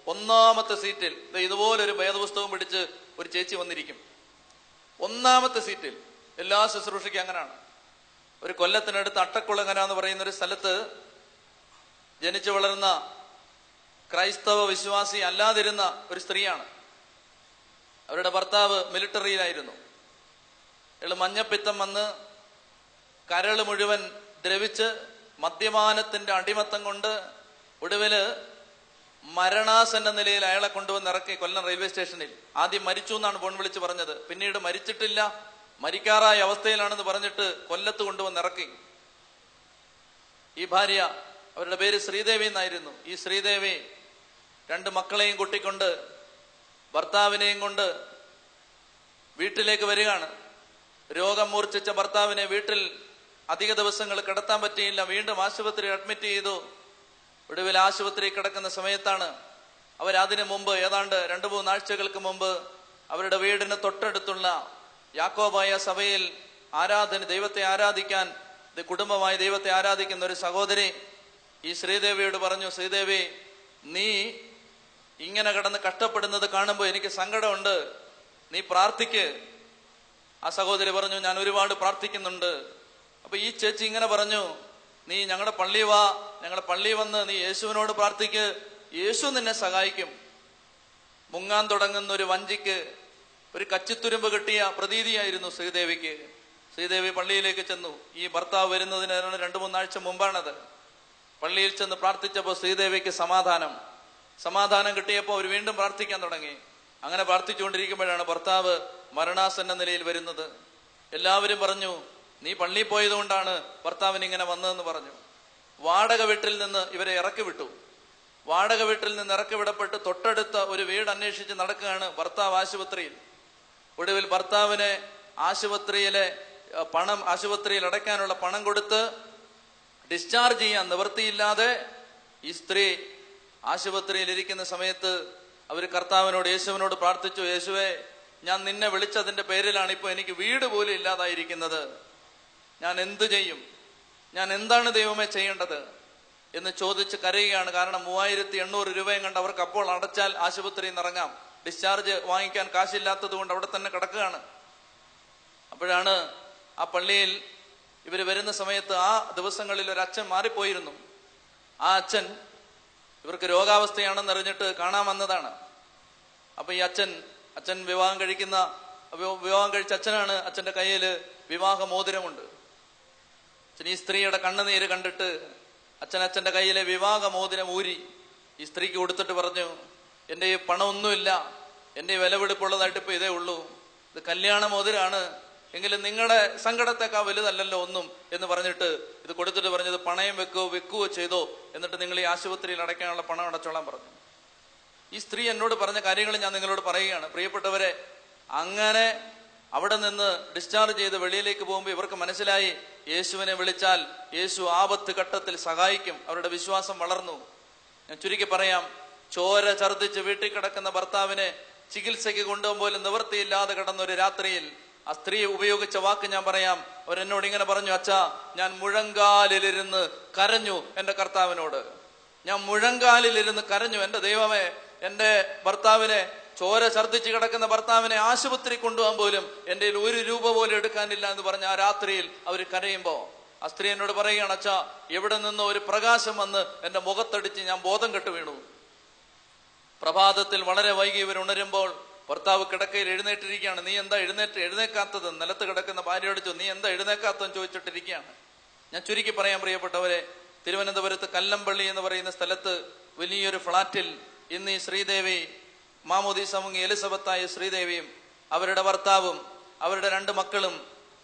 A: 1ാമത്തെ സീറ്റിൽ ഇതുപോലൊരു വേദപുസ്തകം പിടിച്ച് ഒരു ചേച്ചി വന്നിരിക്കും. 1ാമത്തെ സീറ്റിൽ. എല്ലാ ശുശ്രൂഷയ്ക്കും അങ്ങനെയാണ്. ഒരു കൊല്ലത്തിനടുത്ത് അട്ടക്കുളങ്ങര എന്ന് പറയുന്ന ഒരു സ്ഥലത്ത് ജനിച്ചു വളർന്ന ക്രൈസ്തവ വിശ്വാസി അല്ലാതിരുന്ന ഒരു സ്ത്രീയാണ്. അവരുടെ ഭർത്താവ് മിലിറ്ററിയിലായിരുന്നു. അയാൾ മഞ്ഞപ്പിത്തം വന്ന് കരള് മുഴുവൻ ദ്രവിച്ച് മദ്യപാനത്തിന്റെ അടിമത്തം കൊണ്ട് ഒടുവില് മരണാസന്ന നിലയിൽ അയാളെ കൊണ്ടുവന്ന് ഇറക്കി കൊല്ലം റെയിൽവേ സ്റ്റേഷനിൽ. ആദ്യം മരിച്ചു എന്നാണ് ഫോൺ വിളിച്ച് പറഞ്ഞത്. പിന്നീട് മരിച്ചിട്ടില്ല, മരിക്കാറായ അവസ്ഥയിലാണെന്ന് പറഞ്ഞിട്ട് കൊല്ലത്ത് കൊണ്ടുവന്ന് ഇറക്കി. ഈ ഭാര്യ, അവരുടെ പേര് ശ്രീദേവി എന്നായിരുന്നു. ഈ ശ്രീദേവി 2 മക്കളെയും കൂട്ടിക്കൊണ്ട് ഭർത്താവിനെയും കൊണ്ട് വീട്ടിലേക്ക് വരികയാണ്. രോഗം മൂർച്ഛിച്ച ഭർത്താവിനെ വീട്ടിൽ അധിക ദിവസങ്ങൾ കിടത്താൻ പറ്റിയില്ല. വീണ്ടും ആശുപത്രി അഡ്മിറ്റ് ചെയ്തു. ഒടുവിൽ ആശുപത്രി കിടക്കുന്ന സമയത്താണ് അവരതിനു മുമ്പ് ഏതാണ്ട് 2-3 ആഴ്ചകൾക്ക് മുമ്പ് അവരുടെ വീടിന് തൊട്ടടുത്തുള്ള യാക്കോബായ സഭയിൽ ദൈവത്തെ ആരാധിക്കാൻ, കുടുംബമായി ദൈവത്തെ ആരാധിക്കുന്ന ഒരു സഹോദരി ഈ ശ്രീദേവിയോട് പറഞ്ഞു, ശ്രീദേവി, നീ ഇങ്ങനെ കിടന്ന് കഷ്ടപ്പെടുന്നത് കാണുമ്പോൾ എനിക്ക് സങ്കടമുണ്ട്, നീ പ്രാർത്ഥിക്ക്. ആ സഹോദരി പറഞ്ഞു, ഞാൻ ഒരുപാട് പ്രാർത്ഥിക്കുന്നുണ്ട്. അപ്പൊ ഈ ചേച്ചി ഇങ്ങനെ പറഞ്ഞു, നീ ഞങ്ങളുടെ പള്ളി വാ, ഞങ്ങളുടെ പള്ളി വന്ന് നീ യേശുവിനോട് പ്രാർത്ഥിക്ക്, യേശു നിന്നെ സഹായിക്കും. മുങ്ങാൻ തുടങ്ങുന്ന ഒരു വഞ്ചിക്ക് ഒരു കച്ചിത്തുരുമ്പ് കിട്ടിയ പ്രതീതിയായിരുന്നു ശ്രീദേവിക്ക്. ശ്രീദേവി പള്ളിയിലേക്ക് ചെന്നു. ഈ ഭർത്താവ് വരുന്നതിന് 2-3 ആഴ്ച മുമ്പാണത്. പള്ളിയിൽ ചെന്ന് പ്രാർത്ഥിച്ചപ്പോൾ ശ്രീദേവിക്ക് സമാധാനം കിട്ടിയപ്പോൾ അവർ വീണ്ടും പ്രാർത്ഥിക്കാൻ തുടങ്ങി. അങ്ങനെ പ്രാർത്ഥിച്ചുകൊണ്ടിരിക്കുമ്പോഴാണ് ഭർത്താവ് മരണാസന്ന നിലയിൽ വരുന്നത്. എല്ലാവരും പറഞ്ഞു, നീ പള്ളിയിൽ പോയതുകൊണ്ടാണ് ഭർത്താവിന് ഇങ്ങനെ വന്നതെന്ന് പറഞ്ഞു. വാടക വീട്ടിൽ നിന്ന് ഇവരെ ഇറക്കി വിട്ടു. വാടക വീട്ടിൽ നിന്ന് ഇറക്കി വിടപ്പെട്ട് തൊട്ടടുത്ത ഒരു വീട് അന്വേഷിച്ച് നടക്കുകയാണ് ഭർത്താവ് ആശുപത്രിയിൽ. ഒടുവിൽ ഭർത്താവിനെ ആശുപത്രിയിൽ അടയ്ക്കാനുള്ള പണം കൊടുത്ത് ഡിസ്ചാർജ് ചെയ്യാൻ നിവൃത്തിയില്ലാതെ ഈ സ്ത്രീ ആശുപത്രിയിൽ ഇരിക്കുന്ന സമയത്ത് അവർ കർത്താവിനോട്, യേശുവിനോട് പ്രാർത്ഥിച്ചു, യേശുവേ, ഞാൻ നിന്നെ വിളിച്ചതിന്റെ പേരിലാണ് ഇപ്പൊ എനിക്ക് വീട് പോലും ഇല്ലാതായിരിക്കുന്നത്. ഞാൻ എന്തു ചെയ്യും? ഞാൻ എന്താണ് ദൈവമേ ചെയ്യേണ്ടത് എന്ന് ചോദിച്ച് കരയുകയാണ്. കാരണം 3800 രൂപയും കണ്ട് അവർക്ക് അപ്പോൾ അടച്ചാൽ ആശുപത്രിയിൽ നിന്ന് ഇറങ്ങാം. ഡിസ്ചാർജ് വാങ്ങിക്കാൻ കാശില്ലാത്തത് കൊണ്ട് അവിടെ തന്നെ കിടക്കുകയാണ്. അപ്പോഴാണ് ആ പള്ളിയിൽ ഇവർ വരുന്ന സമയത്ത് ആ ദിവസങ്ങളിൽ ഒരു അച്ഛൻ മാറിപ്പോയിരുന്നു. ആ അച്ഛൻ ഇവർക്ക് രോഗാവസ്ഥയാണെന്ന് അറിഞ്ഞിട്ട് കാണാൻ വന്നതാണ്. അപ്പൊ ഈ അച്ഛൻ വിവാഹം കഴിച്ച അച്ഛനാണ്. അച്ഛന്റെ കയ്യില് വിവാഹ മോതിരമുണ്ട്. ഈ സ്ത്രീയുടെ കണ്ണുനീര് കണ്ടിട്ട് അച്ഛന്റെ കയ്യിലെ വിവാഹ മോതിരം ഊരി ഈ സ്ത്രീക്ക് കൊടുത്തിട്ട് പറഞ്ഞു, എന്റെ ഈ പണമൊന്നുമില്ല, എന്റെ വിലപിടിപ്പുള്ളതായിട്ട് ഇപ്പൊ ഇതേ ഉള്ളൂ, ഇത് കല്യാണ മോതിരാണ്, എങ്കിലും നിങ്ങളുടെ സങ്കടത്തെക്കാൾ വലുതല്ലല്ലോ ഒന്നും എന്ന് പറഞ്ഞിട്ട് ഇത് കൊടുത്തിട്ട് പറഞ്ഞത്, പണയം വെക്കുകയോ ചെയ്തോ, എന്നിട്ട് നിങ്ങൾ ഈ ആശുപത്രിയിൽ അടയ്ക്കാനുള്ള പണം അടച്ചോളാൻ പറഞ്ഞു. ഈ സ്ത്രീ എന്നോട് പറഞ്ഞ കാര്യങ്ങൾ ഞാൻ നിങ്ങളോട് പറയുകയാണ്. പ്രിയപ്പെട്ടവരെ, അങ്ങനെ അവിടെ നിന്ന് ഡിസ്ചാർജ് ചെയ്ത് വെളിയിലേക്ക് പോകുമ്പോൾ ഇവർക്ക് മനസ്സിലായി, യേശുവിനെ വിളിച്ചാൽ യേശു ആപത്ത് ഘട്ടത്തിൽ സഹായിക്കും. അവരുടെ വിശ്വാസം വളർന്നു. ഞാൻ ചുരുക്കി പറയാം, ചോര ഛർദ്ദിച്ച് വീട്ടിൽ കിടക്കുന്ന ഭർത്താവിനെ ചികിത്സയ്ക്ക് കൊണ്ടുപോകുമ്പോൾ നിവൃത്തിയില്ലാതെ കിടന്ന ഒരു രാത്രിയിൽ ആ സ്ത്രീ ഉപയോഗിച്ച വാക്ക് ഞാൻ പറയാം. അവരെന്നോട് ഇങ്ങനെ പറഞ്ഞു, അച്ഛാ, ഞാൻ മുഴങ്കാലിലിരുന്ന് കരഞ്ഞു എന്റെ കർത്താവിനോട്. ഞാൻ മുഴങ്കാലിലിരുന്ന് കരഞ്ഞു, എന്റെ ദൈവമേ, എന്റെ ഭർത്താവിനെ, ചോര ഛർദ്ദിച്ച് കിടക്കുന്ന ഭർത്താവിനെ ആശുപത്രി കൊണ്ടുപോകാൻ പോലും എന്റെ കയ്യിൽ 1 രൂപ പോലും എടുക്കാനില്ല എന്ന് പറഞ്ഞ ആ രാത്രിയിൽ അവർ കരയുമ്പോ ആ സ്ത്രീ എന്നോട് പറയുകയാണ്, അച്ഛാ, എവിടെ നിന്നോ ഒരു പ്രകാശം വന്ന് എന്റെ മുഖത്തടിച്ച് ഞാൻ ബോധം കെട്ട് വീണു. പ്രഭാതത്തിൽ വളരെ വൈകി ഇവർ ഉണരുമ്പോൾ ഭർത്താവ് കിടക്കയിൽ എഴുന്നേറ്റിരിക്കുകയാണ്. നീ എന്താ എഴുന്നേക്കാത്തത്? നിലത്ത് കിടക്കുന്ന ഭാര്യ അടിച്ചു, നീ എന്താ എഴുന്നേക്കാത്തതെന്ന് ചോദിച്ചിട്ടിരിക്കുകയാണ്. ഞാൻ ചുരുക്കി പറയാൻ പ്രിയപ്പെട്ടവരെ, തിരുവനന്തപുരത്ത് കല്ലമ്പള്ളി എന്ന് പറയുന്ന സ്ഥലത്ത് വലിയൊരു ഫ്ളാറ്റിൽ ഇന്ന് ഈ ശ്രീദേവി, മാമോദീസ മുങ്ങി എലിസബത്തായ ശ്രീദേവിയും അവരുടെ ഭർത്താവും അവരുടെ 2 മക്കളും,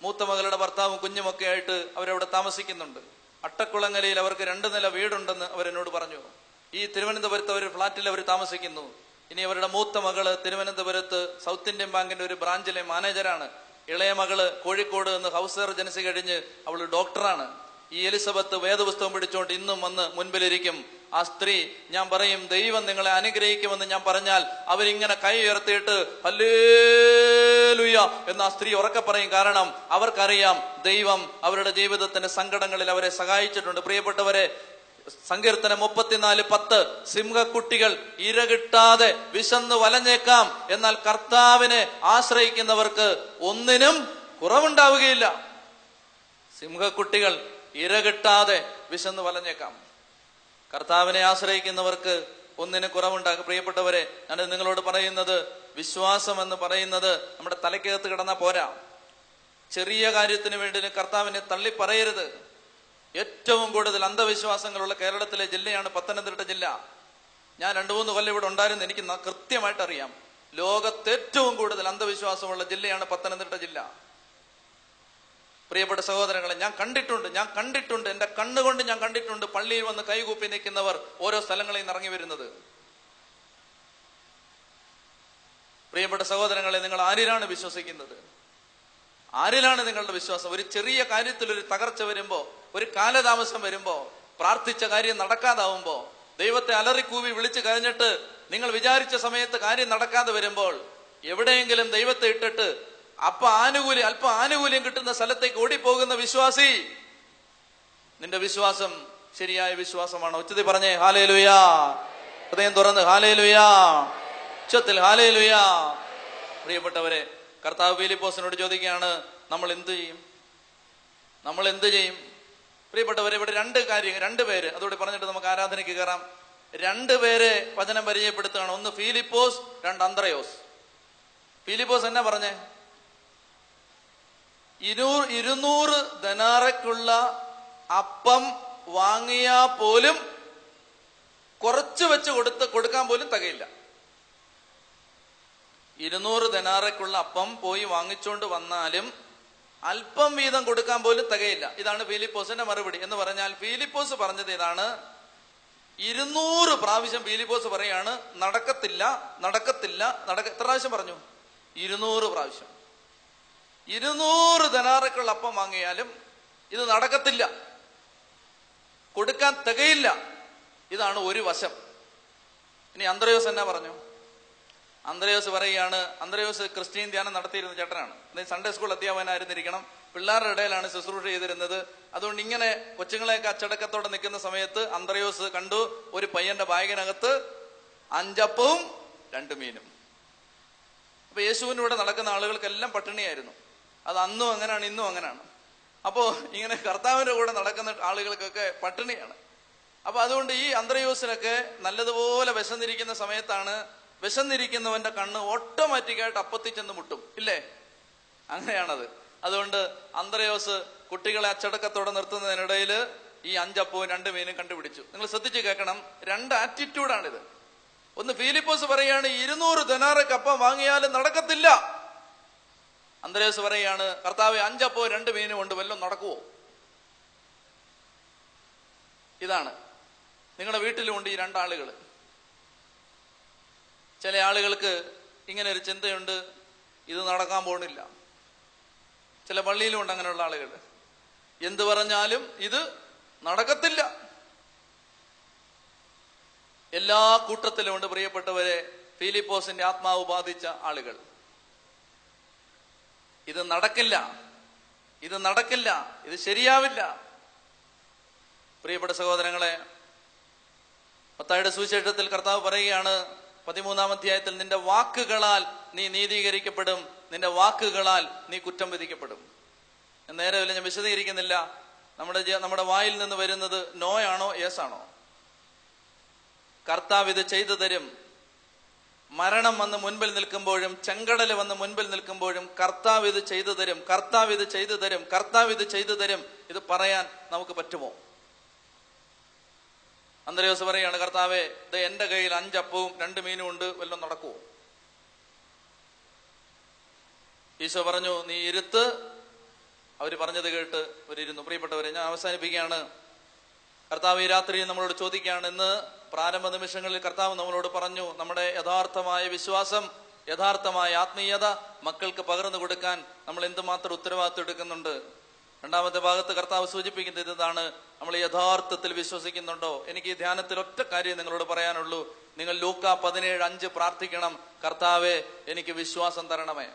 A: മൂത്ത മകളുടെ ഭർത്താവും കുഞ്ഞുമൊക്കെ ആയിട്ട് അവരവിടെ താമസിക്കുന്നുണ്ട്. അട്ടക്കുളങ്ങരയിൽ അവർക്ക് 2 നില വീടുണ്ടെന്ന് അവരെന്നോട് പറഞ്ഞു. ഈ തിരുവനന്തപുരത്ത് അവർ ഫ്ളാറ്റിൽ അവർ താമസിക്കുന്നു. ഇനി അവരുടെ മൂത്ത മകള് തിരുവനന്തപുരത്ത് സൗത്ത് ഇന്ത്യൻ ബാങ്കിന്റെ ഒരു ബ്രാഞ്ചിലെ മാനേജരാണ്. ഇളയ മകള് കോഴിക്കോട് നിന്ന് ഹൗസ് സർജൻസി കഴിഞ്ഞ് അവള് ഡോക്ടറാണ്. ഈ എലിസബത്ത് വേദപുസ്തകം പിടിച്ചുകൊണ്ട് ഇന്നും വന്ന് മുൻപിലിരിക്കും. ആ സ്ത്രീ, ഞാൻ പറയും, ദൈവം നിങ്ങളെ അനുഗ്രഹിക്കുമെന്ന് ഞാൻ പറഞ്ഞാൽ അവരിങ്ങനെ കൈ ഉയർത്തിയിട്ട് ഹല്ലേലൂയ എന്ന് ആ സ്ത്രീ ഉറക്കെ പറയും. കാരണം അവർക്കറിയാം ദൈവം അവരുടെ ജീവിതത്തിന്റെ സങ്കടങ്ങളിൽ അവരെ സഹായിച്ചിട്ടുണ്ട്. പ്രിയപ്പെട്ടവരെ, സങ്കീർത്തനം 34:10, സിംഹക്കുട്ടികൾ ഇരകിട്ടാതെ വിശന്ന് വലഞ്ഞേക്കാം, എന്നാൽ കർത്താവിനെ ആശ്രയിക്കുന്നവർക്ക് ഒന്നിനും കുറവുണ്ടാവുകയില്ല. സിംഹക്കുട്ടികൾ ഇരകിട്ടാതെ വിശന്ന് വലഞ്ഞേക്കാം, കർത്താവിനെ ആശ്രയിക്കുന്നവർക്ക് ഒന്നിനും കുറവുണ്ടാകും. പ്രിയപ്പെട്ടവരെ, ഞാൻ നിങ്ങളോട് പറയുന്നത്, വിശ്വാസം എന്ന് പറയുന്നത് നമ്മുടെ തലയ്ക്കകത്ത് കിടന്നാൽ പോരാ. ചെറിയ കാര്യത്തിന് വേണ്ടി കർത്താവിനെ തള്ളി പറയരുത്. ഏറ്റവും കൂടുതൽ അന്ധവിശ്വാസങ്ങളുള്ള കേരളത്തിലെ ജില്ലയാണ് പത്തനംതിട്ട ജില്ല. ഞാൻ 2-3 കൊല്ലം ഇവിടെ ഉണ്ടായിരുന്നു, എനിക്ക് കൃത്യമായിട്ട് അറിയാം. ലോകത്ത് ഏറ്റവും കൂടുതൽ അന്ധവിശ്വാസമുള്ള ജില്ലയാണ് പത്തനംതിട്ട ജില്ല. പ്രിയപ്പെട്ട സഹോദരങ്ങളെ, ഞാൻ കണ്ടിട്ടുണ്ട്, എന്റെ കണ്ണുകൊണ്ട് ഞാൻ കണ്ടിട്ടുണ്ട് പള്ളിയിൽ വന്ന് കൈകൂപ്പി നിൽക്കുന്നവർ ഓരോ സ്ഥലങ്ങളിൽ നിന്ന് ഇറങ്ങി വരുന്നത്. പ്രിയപ്പെട്ട സഹോദരങ്ങളെ, നിങ്ങൾ ആരിലാണ് വിശ്വസിക്കുന്നത്? ആരിലാണ് നിങ്ങളുടെ വിശ്വാസം? ഒരു ചെറിയ കാര്യത്തിൽ ഒരു തകർച്ച വരുമ്പോ, ഒരു കാലതാമസം വരുമ്പോ, പ്രാർത്ഥിച്ച കാര്യം നടക്കാതാവുമ്പോ, ദൈവത്തെ അലറിക്കൂവി വിളിച്ചു കഴിഞ്ഞിട്ട് നിങ്ങൾ വിചാരിച്ച സമയത്ത് കാര്യം നടക്കാതെ വരുമ്പോൾ, എവിടെയെങ്കിലും ദൈവത്തെ ഇട്ടിട്ട് അല്പ ആനുകൂല്യം കിട്ടുന്ന സ്ഥലത്തേക്ക് ഓടിപ്പോകുന്ന വിശ്വാസി, നിന്റെ വിശ്വാസം ശരിയായ വിശ്വാസമാണോ? ഉച്ചത്തിൽ പറഞ്ഞേ ഹല്ലേലൂയാ. ഹൃദയം തുറന്ന് ഹല്ലേലൂയാ, ഉച്ചത്തിൽ ഹല്ലേലൂയാ. പ്രിയപ്പെട്ടവരെ, കർത്താവ് ഫിലിപ്പോസിനോട് ചോദിക്കുകയാണ്, നമ്മൾ എന്ത് ചെയ്യും? പ്രിയപ്പെട്ടവരെ, ഇവിടെ 2 പേര് അതോടെ പറഞ്ഞിട്ട് നമുക്ക് ആരാധനയ്ക്ക് കയറാം. 2 പേരെ വചനം പരിചയപ്പെടുത്തുകയാണ്. ഒന്ന് ഫിലിപ്പോസ്, 2 അന്ത്രയോസ്. ഫിലിപ്പോസ് എന്നാ പറഞ്ഞേ? 200 ദനാറയ്ക്കുള്ള അപ്പം വാങ്ങിയാ പോലും കുറച്ച് വെച്ച് കൊടുക്കാൻ പോലും തികയില്ല. 200 ദനാറയ്ക്കുള്ള അപ്പം പോയി വാങ്ങിച്ചോണ്ട് വന്നാലും അല്പം വീതം കൊടുക്കാൻ പോലും തികയില്ല. ഇതാണ് ഫിലിപ്പോസിന്റെ മറുപടി. എന്ന് പറഞ്ഞാൽ ഫിലിപ്പോസ് പറഞ്ഞത് ഇതാണ്: 200 പ്രാവശ്യം ഫിലിപ്പോസ് പറയാണ് നടക്കത്തില്ല. എത്ര പ്രാവശ്യം പറഞ്ഞു? 200 പ്രാവശ്യം. 200 ദനാറയ്ക്കുള്ള അപ്പം വാങ്ങിയാലും ഇത് നടക്കത്തില്ല, കൊടുക്കാൻ തികയില്ല. ഇതാണ് ഒരു വശം. ഇനി അന്ത്രയോസ് എന്നാ പറഞ്ഞു? അന്ത്രയോസ് പറയുകയാണ്, അന്ത്രയോസ് ക്രിസ്ത്യൻ ധ്യാനം നടത്തിയിരുന്ന ചേട്ടനാണ്. സൺഡേ സ്കൂൾ അധ്യാപകനായിരുന്നിരിക്കണം. പിള്ളേരുടെ ഇടയിലാണ് ശുശ്രൂഷ ചെയ്തിരുന്നത്. അതുകൊണ്ട് ഇങ്ങനെ കൊച്ചുങ്ങളെയൊക്കെ അച്ചടക്കത്തോടെ നിൽക്കുന്ന സമയത്ത് അന്ത്രയോസ് കണ്ടു ഒരു പയ്യന്റെ ബാഗിനകത്ത് 5 അപ്പവും 2 മീനും. അപ്പൊ യേശുവിന്റെ കൂടെ നടക്കുന്ന ആളുകൾക്കെല്ലാം പട്ടിണിയായിരുന്നു. അത് അന്നും അങ്ങനെയാണ്, ഇന്നും അങ്ങനെയാണ്. അപ്പോ ഇങ്ങനെ കർത്താവിന്റെ കൂടെ നടക്കുന്ന ആളുകൾക്കൊക്കെ പട്ടിണിയാണ്. അപ്പൊ അതുകൊണ്ട് ഈ അന്ത്രയോസിനൊക്കെ നല്ലതുപോലെ വിശന്നിരിക്കുന്ന സമയത്താണ്, വിശന്നിരിക്കുന്നവന്റെ കണ്ണ് ഓട്ടോമാറ്റിക്കായിട്ട് അപ്പത്തിൽ ചെന്ന് മുട്ടും, ഇല്ലേ? അങ്ങനെയാണത്. അതുകൊണ്ട് അന്ത്രയോസ് കുട്ടികളെ അച്ചടക്കത്തോടെ നിർത്തുന്നതിനിടയിൽ ഈ 5 അപ്പവും 2 മീനും കണ്ടുപിടിച്ചു. നിങ്ങൾ ശ്രദ്ധിച്ച് കേൾക്കണം, 2 ആറ്റിറ്റ്യൂഡാണിത്. ഒന്ന് ഫിലിപ്പോസ് പറയാണ് 200 ദനാറയ്ക്ക് അപ്പം വാങ്ങിയാലും നടക്കത്തില്ല. അന്ത്രയോസ് പറയാണ്, കർത്താവേ 5 അപ്പവും 2 മീനും കൊണ്ട് വല്ലതും നടക്കുവോ? ഇതാണ് നിങ്ങളുടെ വീട്ടിലുമുണ്ട് ഈ 2 ആളുകൾ. ചില ആളുകൾക്ക് ഇങ്ങനെ ഒരു ചിന്തയുണ്ട്, ഇത് നടക്കാൻ പോണില്ല. ചില പള്ളിയിലുമുണ്ട് അങ്ങനെയുള്ള ആളുകൾ. എന്ത് പറഞ്ഞാലും ഇത് നടക്കത്തില്ല. എല്ലാ കൂട്ടത്തിലുമുണ്ട് പ്രിയപ്പെട്ടവരെ ഫിലിപ്പോസിന്റെ ആത്മാവ് ബാധിച്ച ആളുകൾ. ഇത് നടക്കില്ല, ഇത് ശരിയാവില്ല. പ്രിയപ്പെട്ട സഹോദരങ്ങളെ, മത്തായിയുടെ സുവിശേഷത്തിൽ കർത്താവ് പറയുകയാണ് 13-ാം അധ്യായത്തിൽ, നിന്റെ വാക്കുകളാൽ നീ നീതീകരിക്കപ്പെടും, നിന്റെ വാക്കുകളാൽ നീ കുറ്റം വിധിക്കപ്പെടും. നേരമില്ല, ഞാൻ വിശദീകരിക്കുന്നില്ല. നമ്മുടെ വായിൽ നിന്ന് വരുന്നത് നോയാണോ യെസ് ആണോ? കർത്താവ് ഇത് ചെയ്തു തരും. മരണം വന്ന് മുൻപിൽ നിൽക്കുമ്പോഴും ചെങ്കടല് വന്ന് മുൻപിൽ നിൽക്കുമ്പോഴും കർത്താവ് ഇത് ചെയ്തു തരും, കർത്താവ് ഇത് ചെയ്തു തരും, കർത്താവ് ഇത് ചെയ്തു തരും. ഇത് പറയാൻ നമുക്ക് പറ്റുമോ? അന്ത്രയോസ് പറയാണ്, കർത്താവേ ഇത് എന്റെ കയ്യിൽ 5 അപ്പവും 2 മീനും ഉണ്ട്, വല്ലതും നടക്കുവോ? ഈശോ പറഞ്ഞു, നീ ഇരുത്ത്. അവര് പറഞ്ഞത് കേട്ട് അവരിരുന്നു. പ്രിയപ്പെട്ടവരെ, ഞാൻ അവസാനിപ്പിക്കുകയാണ്. കർത്താവ് ഈ രാത്രി നമ്മളോട് ചോദിക്കുകയാണ്. ഇന്ന് പ്രാരംഭ നിമിഷങ്ങളിൽ കർത്താവ് നമ്മളോട് പറഞ്ഞു, നമ്മുടെ യഥാർത്ഥമായ വിശ്വാസം, യഥാർത്ഥമായ ആത്മീയത മക്കൾക്ക് പകർന്നു കൊടുക്കാൻ നമ്മൾ എന്തുമാത്രം ഉത്തരവാദിത്വം എടുക്കുന്നുണ്ട്. 2ാമത്തെ ഭാഗത്ത് കർത്താവ് സൂചിപ്പിക്കുന്നത് ഇതാണ്: നമ്മൾ യഥാർത്ഥത്തിൽ വിശ്വസിക്കുന്നുണ്ടോ? എനിക്ക് ഈ ധ്യാനത്തിൽ ഒറ്റ കാര്യം നിങ്ങളോട് പറയാനുള്ളൂ. നിങ്ങൾ ലൂക്കാ 17:5 പ്രാർത്ഥിക്കണം. കർത്താവേ എനിക്ക് വിശ്വാസം തരണമേ,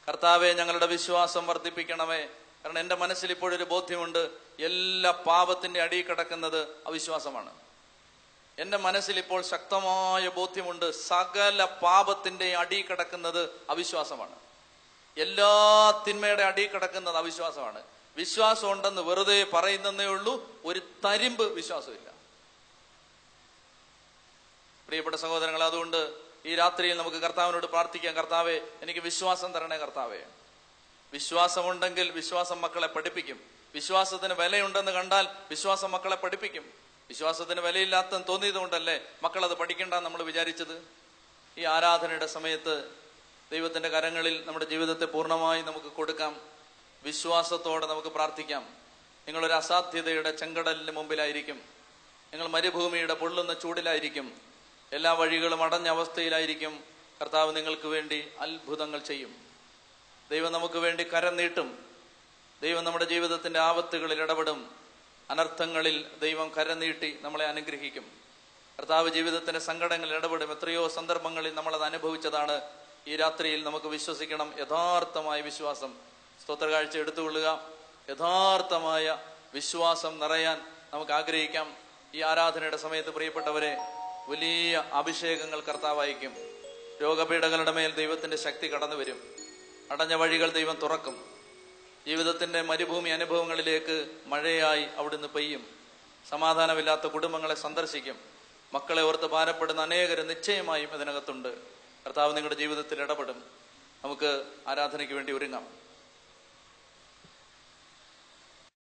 A: കർത്താവെ ഞങ്ങളുടെ വിശ്വാസം വർദ്ധിപ്പിക്കണമേ. കാരണം എന്റെ മനസ്സിൽ ഇപ്പോഴൊരു ബോധ്യമുണ്ട്, എല്ലാ പാപത്തിന്റെ അടിയിൽ കിടക്കുന്നത് അവിശ്വാസമാണ്. എന്റെ മനസ്സിൽ ഇപ്പോൾ ശക്തമായ ബോധ്യമുണ്ട്, സകല പാപത്തിന്റെ അടിയിൽ കിടക്കുന്നത് അവിശ്വാസമാണ്. എല്ലാ തിന്മയുടെ അടിയിൽ കിടക്കുന്നത് അവിശ്വാസമാണ്. വിശ്വാസം ഉണ്ടെന്ന് വെറുതെ പറയുന്നതേ ഉള്ളൂ, ഒരു തരിമ്പ് വിശ്വാസമില്ല. പ്രിയപ്പെട്ട സഹോദരങ്ങൾ, അതുകൊണ്ട് ഈ രാത്രിയിൽ നമുക്ക് കർത്താവിനോട് പ്രാർത്ഥിക്കാം. കർത്താവെ എനിക്ക് വിശ്വാസം തരണേ. കർത്താവെ, വിശ്വാസമുണ്ടെങ്കിൽ വിശ്വാസം മക്കളെ പഠിപ്പിക്കും. വിശ്വാസത്തിന് വിലയുണ്ടെന്ന് കണ്ടാൽ വിശ്വാസം മക്കളെ പഠിപ്പിക്കും. വിശ്വാസത്തിന് വിലയില്ലാത്തെന്ന് തോന്നിയത് കൊണ്ടല്ലേ മക്കളത് പഠിക്കണ്ടെന്ന് നമ്മൾ വിചാരിച്ചത്. ഈ ആരാധനയുടെ സമയത്ത് ദൈവത്തിന്റെ കരങ്ങളിൽ നമ്മുടെ ജീവിതത്തെ പൂർണ്ണമായി നമുക്ക് കൊടുക്കാം. വിശ്വാസത്തോടെ നമുക്ക് പ്രാർത്ഥിക്കാം. നിങ്ങളൊരു അസാധ്യതയുടെ ചെങ്കടലിന് മുമ്പിലായിരിക്കും. നിങ്ങൾ മരുഭൂമിയുടെ പൊള്ളുന്ന ചൂടിലായിരിക്കും. എല്ലാ വഴികളും അടഞ്ഞ അവസ്ഥയിലായിരിക്കും. കർത്താവ് നിങ്ങൾക്ക് വേണ്ടി അത്ഭുതങ്ങൾ ചെയ്യും. ദൈവം നമുക്ക് വേണ്ടി കരം നീട്ടും. ദൈവം നമ്മുടെ ജീവിതത്തിന്റെ ആപത്തുകളിൽ ഇടപെടും. അനർത്ഥങ്ങളിൽ ദൈവം കരം നീട്ടി നമ്മളെ അനുഗ്രഹിക്കും. കർത്താവ് ജീവിതത്തിന്റെ സങ്കടങ്ങളിൽ ഇടപെടും. എത്രയോ സന്ദർഭങ്ങളിൽ നമ്മളത് അനുഭവിച്ചതാണ്. ഈ രാത്രിയിൽ നമുക്ക് വിശ്വസിക്കണം. യഥാർത്ഥമായ വിശ്വാസം, സ്തോത്രകാഴ്ച എടുത്തുകൊള്ളുക. യഥാർത്ഥമായ വിശ്വാസം നിറയാൻ നമുക്ക് ആഗ്രഹിക്കാം. ഈ ആരാധനയുടെ സമയത്ത് പ്രിയപ്പെട്ടവരെ, വലിയ അഭിഷേകങ്ങൾ കർത്താവ് അയക്കും. രോഗപീഠകളുടെ മേൽ ദൈവത്തിന്റെ ശക്തി കടന്നു വരും. അടഞ്ഞ വഴികൾ ദൈവം തുറക്കും. ജീവിതത്തിന്റെ മരുഭൂമി അനുഭവങ്ങളിലേക്ക് മഴയായി അവിടുന്ന് പെയ്യും. സമാധാനമില്ലാത്ത കുടുംബങ്ങളെ സന്ദർശിക്കും. മക്കളെ ഓർത്ത് ഭാരപ്പെടുന്ന അനേകര് നിശ്ചയമായും ഇതിനകത്തുണ്ട്. കർത്താവ് നിങ്ങളുടെ ജീവിതത്തിൽ ഇടപെടും. നമുക്ക് ആരാധനയ്ക്ക് വേണ്ടി ഒരുങ്ങാം.